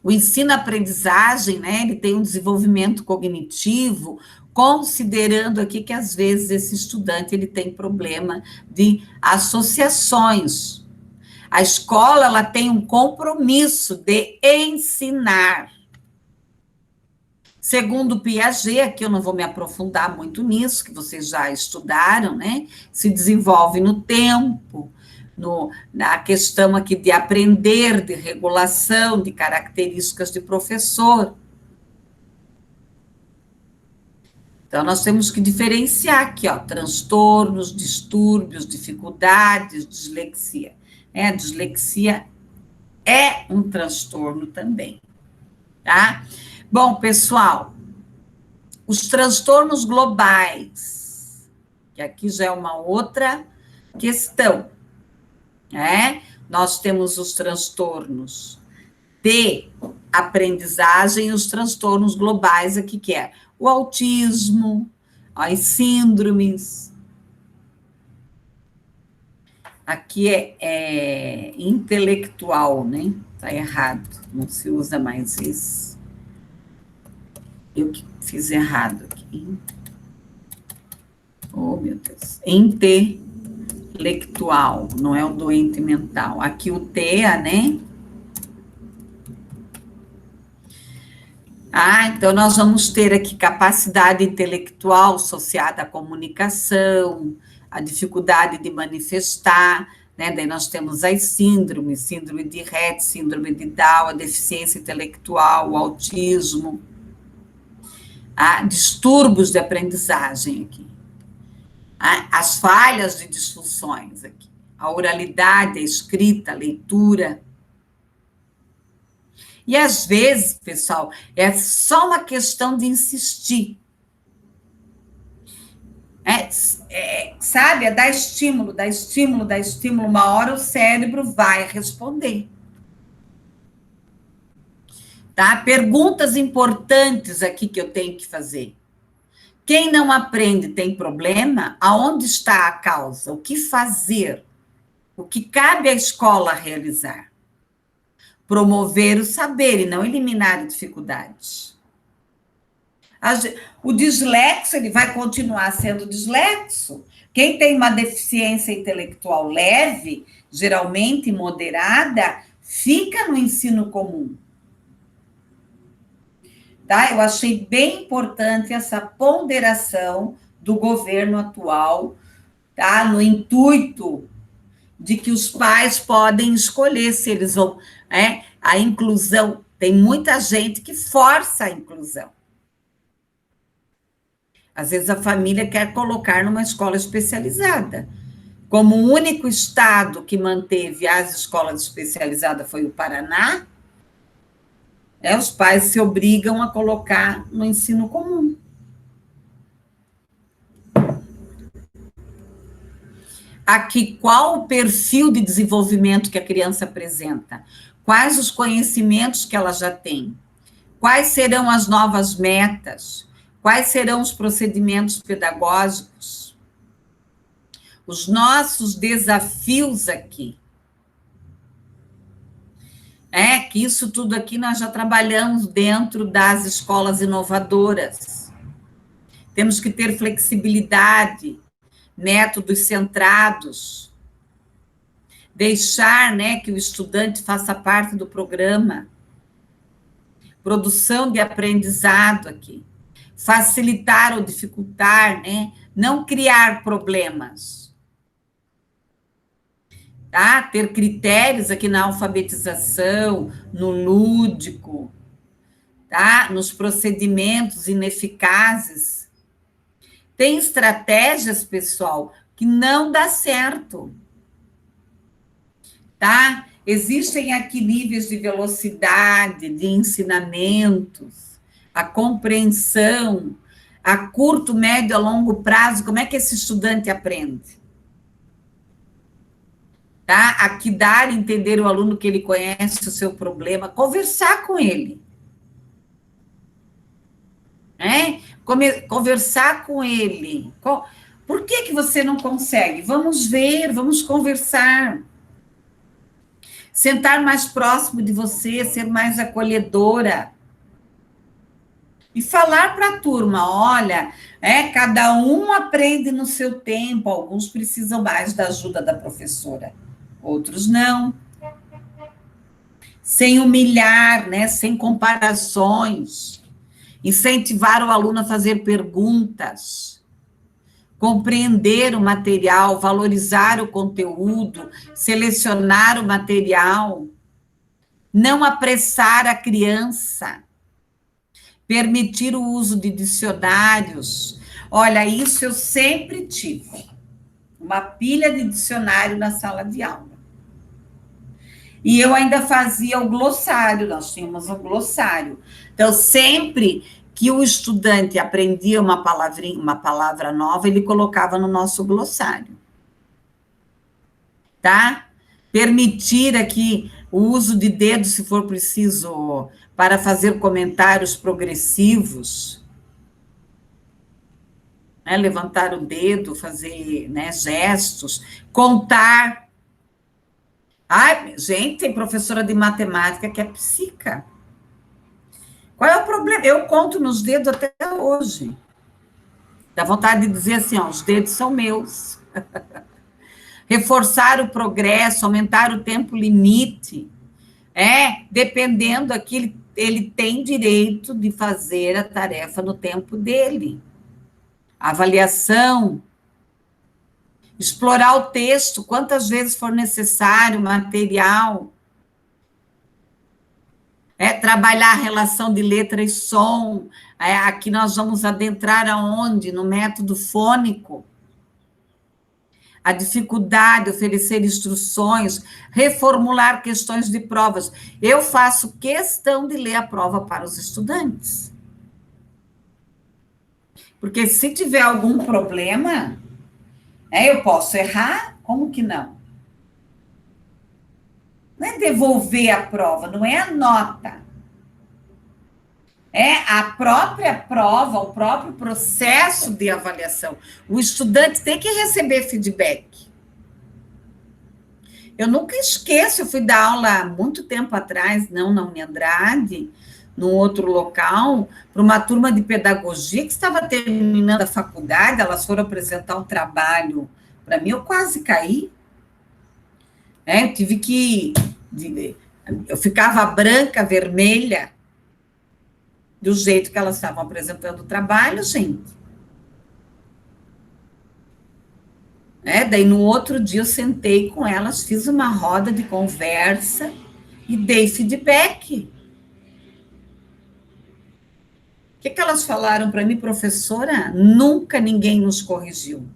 O ensino-aprendizagem, né, ele tem um desenvolvimento cognitivo, considerando aqui que, às vezes, esse estudante ele tem problema de associações. A escola ela tem um compromisso de ensinar. Segundo Piaget, aqui eu não vou me aprofundar muito nisso, que vocês já estudaram, né? Se desenvolve no tempo, na questão aqui de aprender, de regulação, de características de professor. Então, nós temos que diferenciar aqui, ó, transtornos, distúrbios, dificuldades, dislexia. A dislexia é um transtorno também, tá? Bom, pessoal, os transtornos globais, que aqui já é uma outra questão, né? Nós temos os transtornos de aprendizagem e os transtornos globais aqui, que é o autismo, as síndromes, Aqui é intelectual, né? Está errado, não se usa mais isso. Eu que fiz errado aqui. Oh, meu Deus. Intelectual, não é o doente mental. Aqui o TEA, né? Então nós vamos ter aqui capacidade intelectual associada à comunicação, a dificuldade de manifestar, né? Daí nós temos as síndromes, síndrome de Rett, síndrome de Down, a deficiência intelectual, o autismo, distúrbios de aprendizagem aqui, as falhas de disfunções aqui, a oralidade, a escrita, a leitura. E, às vezes, pessoal, é só uma questão de insistir. Sabe? É dar estímulo, dar estímulo, dar estímulo. Uma hora o cérebro vai responder. Tá? Perguntas importantes aqui que eu tenho que fazer. Quem não aprende tem problema? Aonde está a causa? O que fazer? O que cabe à escola realizar? Promover o saber e não eliminar dificuldades. O dislexo, ele vai continuar sendo dislexo. Quem tem uma deficiência intelectual leve, geralmente moderada, fica no ensino comum. Tá? Eu achei bem importante essa ponderação do governo atual, tá? No intuito de que os pais podem escolher se eles vão... a inclusão, tem muita gente que força a inclusão. Às vezes a família quer colocar numa escola especializada. Como o único estado que manteve as escolas especializadas foi o Paraná, os pais se obrigam a colocar no ensino comum. Aqui, qual o perfil de desenvolvimento que a criança apresenta? Quais os conhecimentos que ela já tem? Quais serão as novas metas? Quais serão os procedimentos pedagógicos? Os nossos desafios aqui. Que isso tudo aqui nós já trabalhamos dentro das escolas inovadoras. Temos que ter flexibilidade, métodos centrados, deixar, que o estudante faça parte do programa, produção de aprendizado aqui, facilitar ou dificultar, não criar problemas. Tá? Ter critérios aqui na alfabetização, no lúdico, tá? Nos procedimentos ineficazes. Tem estratégias, pessoal, que não dá certo. Tá? Existem aqui níveis de velocidade, de ensinamentos, a compreensão, a curto, médio, a longo prazo, como é que esse estudante aprende? Tá? Aqui dar a entender o aluno que ele conhece o seu problema, conversar com ele. Conversar com ele. Por que você não consegue? Vamos ver, vamos conversar. Sentar mais próximo de você, ser mais acolhedora. E falar para a turma, olha, cada um aprende no seu tempo, alguns precisam mais da ajuda da professora, outros não. Sem humilhar, sem comparações. Incentivar o aluno a fazer perguntas. Compreender o material, valorizar o conteúdo, selecionar o material. Não apressar a criança. Permitir o uso de dicionários. Olha, isso eu sempre tive. Uma pilha de dicionário na sala de aula. E eu ainda fazia o glossário, nós tínhamos um glossário. Então, sempre que o estudante aprendia uma palavra nova, ele colocava no nosso glossário. Tá? Permitir aqui o uso de dedos, se for preciso, para fazer comentários progressivos. Levantar o dedo, fazer gestos, contar Ai, gente, tem professora de matemática que é psica. Qual é o problema? Eu conto nos dedos até hoje. Dá vontade de dizer assim, ó, os dedos são meus. Reforçar o progresso, aumentar o tempo limite. Dependendo aqui, ele tem direito de fazer a tarefa no tempo dele. Avaliação, explorar o texto, quantas vezes for necessário, material. Trabalhar a relação de letra e som. Aqui nós vamos adentrar aonde? No método fônico. A dificuldade, oferecer instruções, reformular questões de provas. Eu faço questão de ler a prova para os estudantes. Porque se tiver algum problema, eu posso errar? Como que não? Não é devolver a prova, não é a nota. É a própria prova, o próprio processo de avaliação. O estudante tem que receber feedback. Eu nunca esqueço, eu fui dar aula há muito tempo atrás, não na Uniandrade, num outro local, para uma turma de pedagogia que estava terminando a faculdade, elas foram apresentar um trabalho para mim, eu quase caí. Eu tive que... Eu ficava branca, vermelha, do jeito que elas estavam apresentando o trabalho, gente. Daí, no outro dia, eu sentei com elas, fiz uma roda de conversa e dei feedback. O que elas falaram para mim, professora? Nunca ninguém nos corrigiu.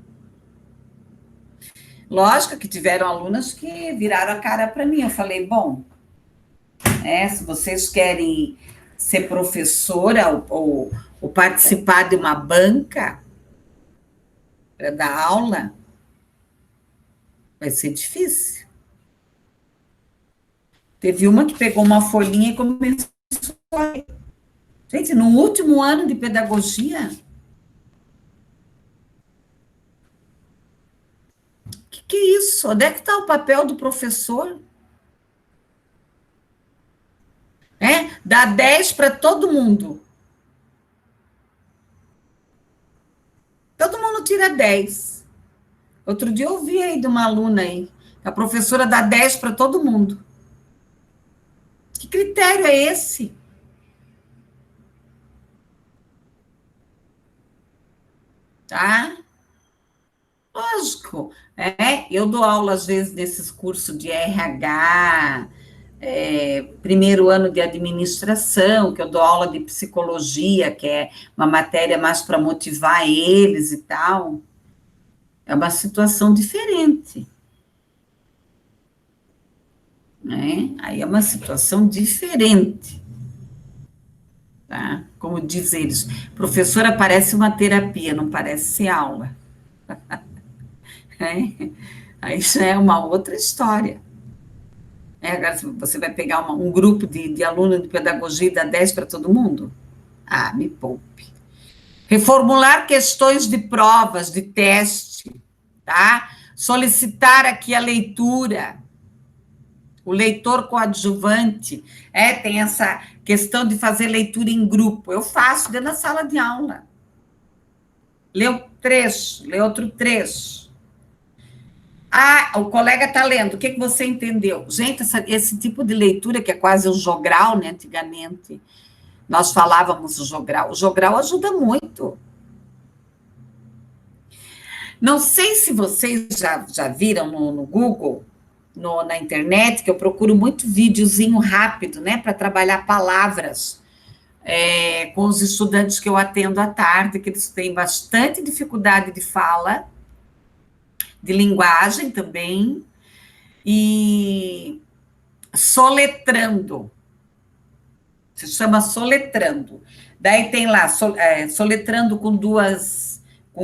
Lógico que tiveram alunas que viraram a cara para mim. Eu falei, bom, se vocês querem ser professora ou participar de uma banca para dar aula, vai ser difícil. Teve uma que pegou uma folhinha e começou a... Gente, no último ano de pedagogia, o que é isso? Onde é que está o papel do professor? Dá 10 para todo mundo. Todo mundo tira 10. Outro dia eu ouvi aí de uma aluna aí, a professora dá 10 para todo mundo. Que critério é esse? Tá? Lógico. Eu dou aula, às vezes, nesses cursos de RH, primeiro ano de administração, que eu dou aula de psicologia, que é uma matéria mais para motivar eles e tal. É uma situação diferente. Aí é uma situação diferente. Tá? Como diz eles, professora parece uma terapia, não parece ser aula. Aí já é uma outra história. Agora você vai pegar um grupo de alunos de pedagogia e dar 10 para todo mundo? Me poupe. Reformular questões de provas, de teste, tá? Solicitar aqui a leitura, o leitor coadjuvante, tem essa questão de fazer leitura em grupo. Eu faço dentro da sala de aula. Lê um trecho, lê outro trecho. O colega está lendo, o que você entendeu? Gente, esse tipo de leitura, que é quase um jogral, né? Antigamente, nós falávamos o jogral ajuda muito. Não sei se vocês já viram no Google, na internet, que eu procuro muito videozinho rápido, né? Para trabalhar palavras com os estudantes que eu atendo à tarde, que eles têm bastante dificuldade de fala, de linguagem também, e soletrando. Se chama soletrando. Daí tem lá, soletrando com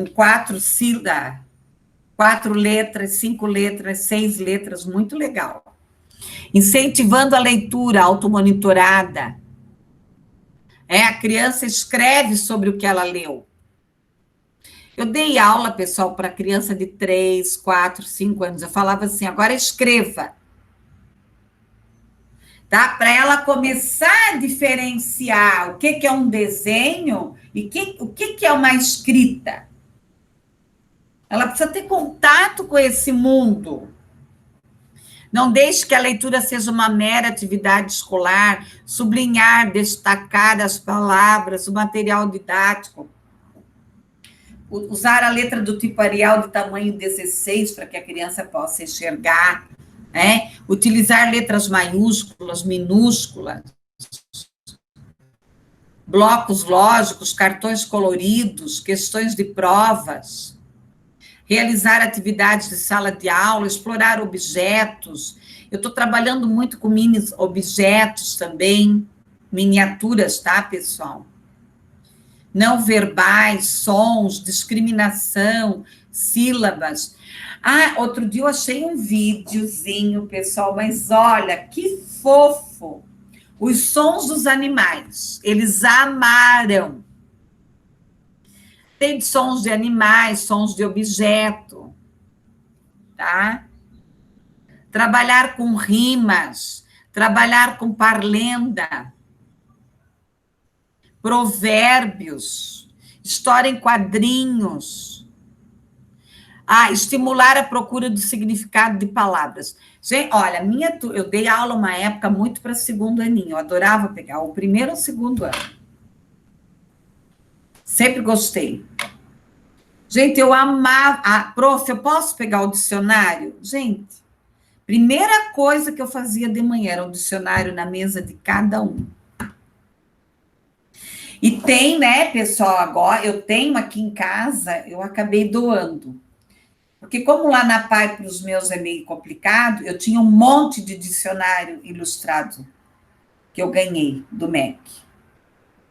4 sílabas, 4 letras, 5 letras, 6 letras, muito legal. Incentivando a leitura automonitorada. A criança escreve sobre o que ela leu. Eu dei aula, pessoal, para criança de 3, 4, 5 anos. Eu falava assim, agora escreva. tá? Para ela começar a diferenciar o que é um desenho e o que é uma escrita. Ela precisa ter contato com esse mundo. Não deixe que a leitura seja uma mera atividade escolar, sublinhar, destacar as palavras, o material didático. Usar a letra do tipo Arial de tamanho 16 para que a criança possa enxergar, né? Utilizar letras maiúsculas, minúsculas, blocos lógicos, cartões coloridos, questões de provas, realizar atividades de sala de aula, explorar objetos. Eu estou trabalhando muito com mini objetos também, miniaturas, tá, pessoal? Não verbais, sons, discriminação, sílabas. Ah, outro dia eu achei um videozinho, pessoal, mas olha, que fofo. Os sons dos animais, eles amaram. Tem sons de animais, sons de objeto, tá? Trabalhar com rimas, trabalhar com parlenda, provérbios, história em quadrinhos. Ah, estimular a procura do significado de palavras. Gente, olha, eu dei aula uma época muito para segundo aninho, eu adorava pegar o primeiro ou o segundo ano. Sempre gostei. Gente, eu amava. Ah, prof, eu posso pegar o dicionário? Gente, primeira coisa que eu fazia de manhã era o dicionário na mesa de cada um. E tem, né, pessoal, agora eu tenho aqui em casa, eu acabei doando. Porque como lá na PAI para os meus é meio complicado, eu tinha um monte de dicionário ilustrado que eu ganhei do MEC.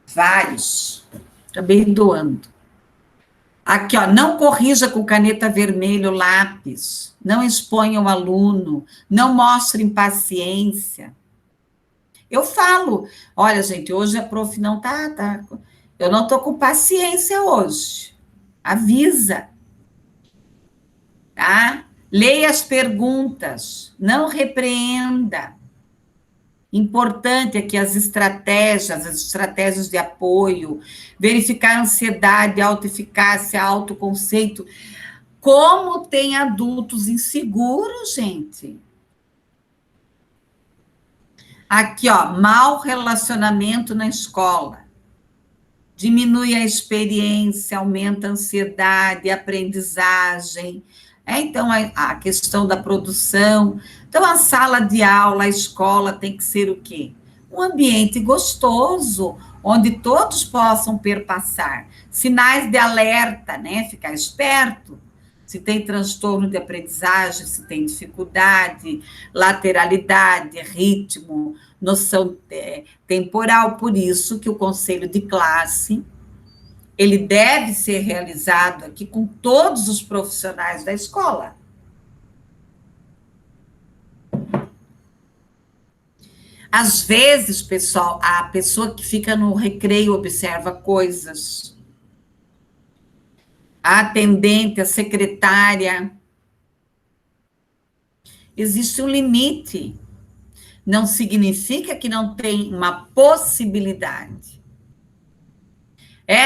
Vários. Acabei doando. Aqui, ó, não corrija com caneta vermelha o lápis, não exponha o aluno, não mostre impaciência. Eu falo, olha, gente, hoje a prof não tá, eu não tô com paciência hoje. Avisa, tá? Leia as perguntas, não repreenda. Importante aqui as estratégias de apoio, verificar a ansiedade, a autoeficácia, autoconceito. Como tem adultos inseguros, gente? Aqui, ó, mau relacionamento na escola. Diminui a experiência, aumenta a ansiedade, a aprendizagem. Então, a questão da produção. Então, a sala de aula, a escola tem que ser o quê? Um ambiente gostoso, onde todos possam perpassar. Sinais de alerta, né? Ficar esperto. Se tem transtorno de aprendizagem, se tem dificuldade, lateralidade, ritmo, noção temporal. Por isso que o conselho de classe, ele deve ser realizado aqui com todos os profissionais da escola. Às vezes, pessoal, a pessoa que fica no recreio observa coisas. A atendente, a secretária. Existe um limite. Não significa que não tem uma possibilidade.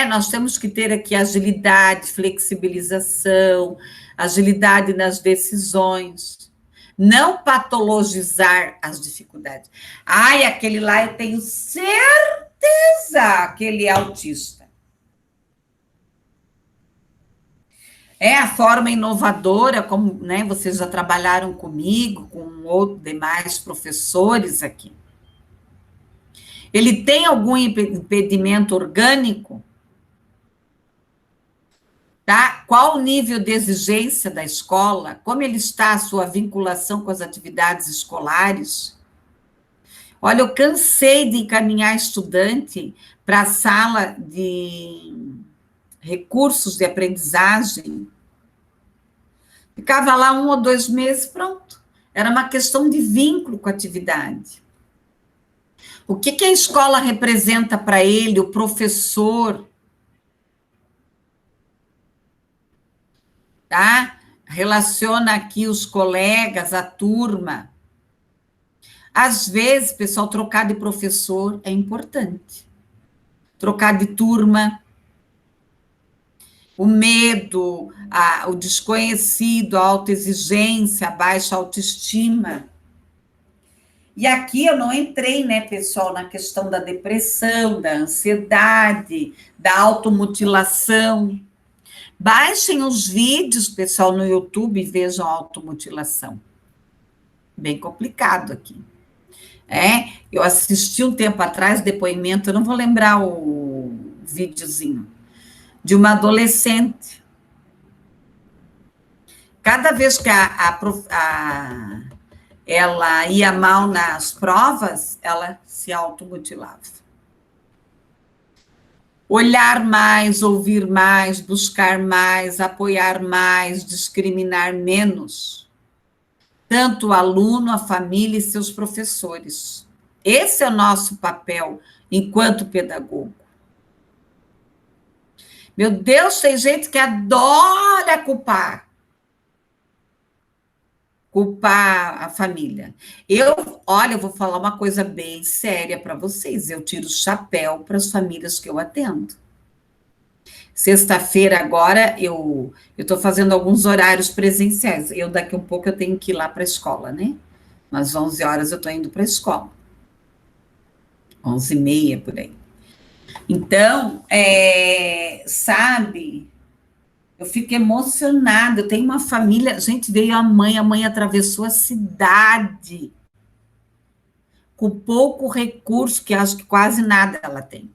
Nós temos que ter aqui agilidade, flexibilização, agilidade nas decisões. Não patologizar as dificuldades. Ai, aquele lá eu tenho certeza que ele é autista. É a forma inovadora, como, né, vocês já trabalharam comigo, com outros demais professores aqui. Ele tem algum impedimento orgânico? Tá? Qual o nível de exigência da escola? Como ele está a sua vinculação com as atividades escolares? Olha, eu cansei de encaminhar estudante para a sala de recursos de aprendizagem. Ficava lá 1 ou 2 meses, pronto. Era uma questão de vínculo com a atividade. O que a escola representa para ele, o professor? Tá? Relaciona aqui os colegas, a turma. Às vezes, pessoal, trocar de professor é importante. Trocar de turma, o medo, o desconhecido, a autoexigência, a baixa autoestima. E aqui eu não entrei, né, pessoal, na questão da depressão, da ansiedade, da automutilação. Baixem os vídeos, pessoal, no YouTube e vejam a automutilação. Bem complicado aqui. Eu assisti um tempo atrás depoimento, eu não vou lembrar o videozinho, de uma adolescente. Cada vez que ela ia mal nas provas, ela se automutilava. Olhar mais, ouvir mais, buscar mais, apoiar mais, discriminar menos. Tanto o aluno, a família e seus professores. Esse é o nosso papel enquanto pedagogo. Meu Deus, tem gente que adora culpar a família. Olha, eu vou falar uma coisa bem séria para vocês. Eu tiro o chapéu para as famílias que eu atendo. Sexta-feira agora eu estou fazendo alguns horários presenciais. Daqui um pouco eu tenho que ir lá para a escola, né? Às 11 horas eu estou indo para a escola. 11h30, por aí. Então, sabe, eu fico emocionada. Eu tenho uma família, gente, veio a mãe atravessou a cidade com pouco recurso, que acho que quase nada ela tem,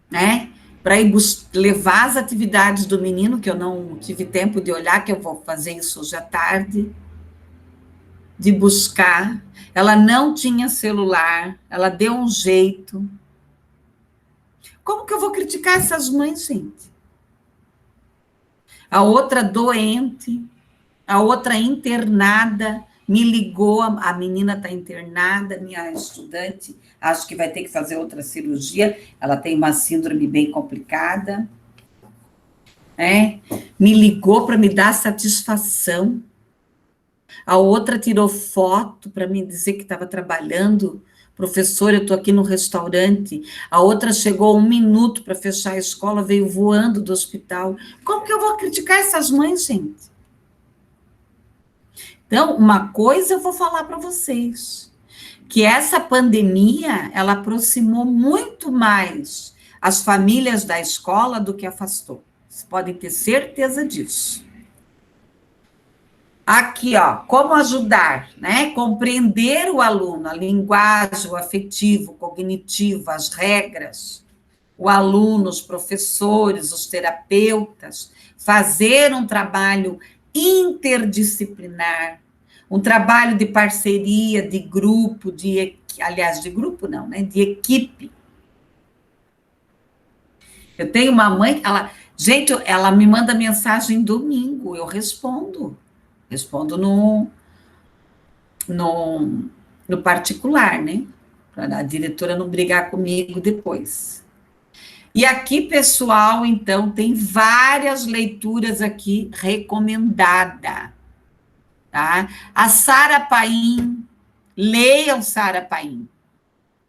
né? Para ir levar as atividades do menino, que eu não tive tempo de olhar, que eu vou fazer isso hoje à tarde, de buscar. Ela não tinha celular, ela deu um jeito. Como que eu vou criticar essas mães, gente? A outra doente, a outra internada, me ligou, a menina está internada, minha estudante, acho que vai ter que fazer outra cirurgia, ela tem uma síndrome bem complicada, me ligou para me dar satisfação, a outra tirou foto para me dizer que estava trabalhando, professor, eu estou aqui no restaurante, a outra chegou 1 minuto para fechar a escola, veio voando do hospital. Como que eu vou criticar essas mães, gente? Então, uma coisa eu vou falar para vocês, que essa pandemia, ela aproximou muito mais as famílias da escola do que afastou. Vocês podem ter certeza disso. Aqui, ó, como ajudar, né? Compreender o aluno, a linguagem, o afetivo, o cognitivo, as regras, o aluno, os professores, os terapeutas, fazer um trabalho interdisciplinar, um trabalho de parceria, de grupo, aliás, de grupo não, né? De equipe. Eu tenho uma mãe, ela me manda mensagem domingo, eu respondo no particular, né? Para a diretora não brigar comigo depois. E aqui, pessoal, então, tem várias leituras aqui recomendadas, tá? A Sara Paim, leiam Sara Paim,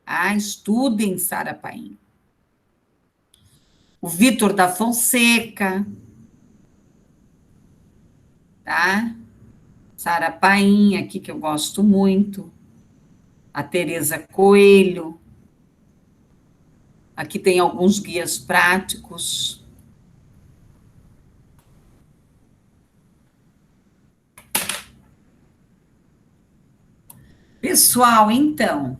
tá? Estudem Sara Paim. O Vitor da Fonseca, tá? Sara Paim, aqui que eu gosto muito. A Tereza Coelho. Aqui tem alguns guias práticos. Pessoal, então,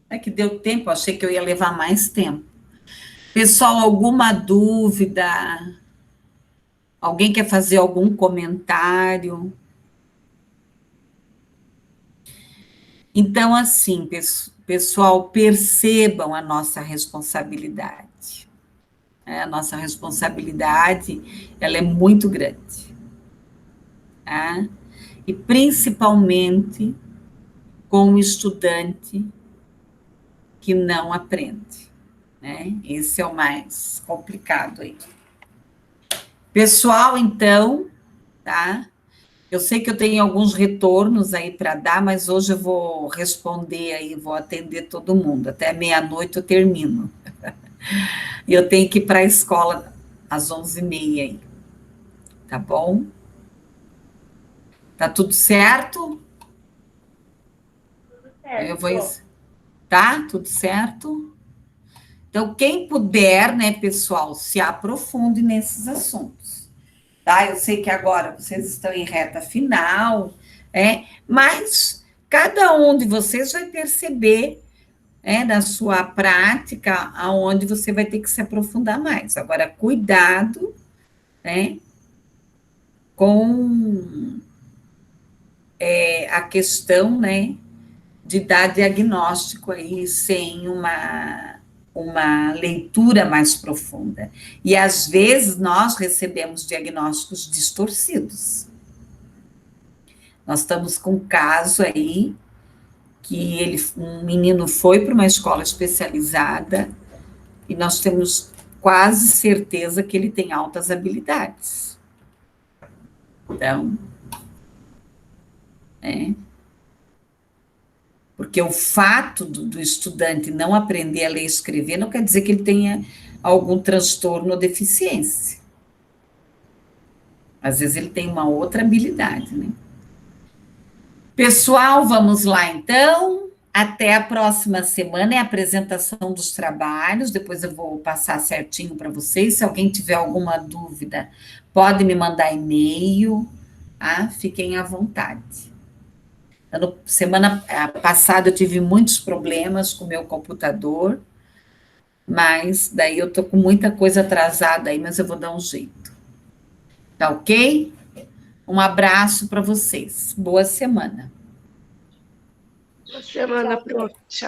é que deu tempo, achei que eu ia levar mais tempo. Pessoal, alguma dúvida? Alguém quer fazer algum comentário? Então, assim, pessoal, percebam a nossa responsabilidade. A nossa responsabilidade, ela é muito grande. Tá? E, principalmente, com o estudante que não aprende. Né? Esse é o mais complicado aí. Pessoal, então, tá? Eu sei que eu tenho alguns retornos aí para dar, mas hoje eu vou responder aí, vou atender todo mundo. Até meia-noite eu termino. E eu tenho que ir para a escola às 11h30 aí. Tá bom? Tá tudo certo? Eu vou. Certo. Tá? Tudo certo? Então, quem puder, né, pessoal, se aprofunde nesses assuntos. Tá? Eu sei que agora vocês estão em reta final, mas cada um de vocês vai perceber, na sua prática, aonde você vai ter que se aprofundar mais. Agora, cuidado, né, com a questão, né, de dar diagnóstico aí sem uma leitura mais profunda. E às vezes nós recebemos diagnósticos distorcidos. Nós estamos com um caso aí que um menino foi para uma escola especializada e nós temos quase certeza que ele tem altas habilidades. Então, porque o fato do estudante não aprender a ler e escrever não quer dizer que ele tenha algum transtorno ou deficiência. Às vezes ele tem uma outra habilidade, né? Pessoal, vamos lá então. Até a próxima semana é a apresentação dos trabalhos. Depois eu vou passar certinho para vocês. Se alguém tiver alguma dúvida, pode me mandar e-mail, tá? Fiquem à vontade. Semana passada eu tive muitos problemas com o meu computador, mas daí eu tô com muita coisa atrasada aí, mas eu vou dar um jeito. Tá ok? Um abraço para vocês. Boa semana. Boa semana, Tchau, prof. Tchau.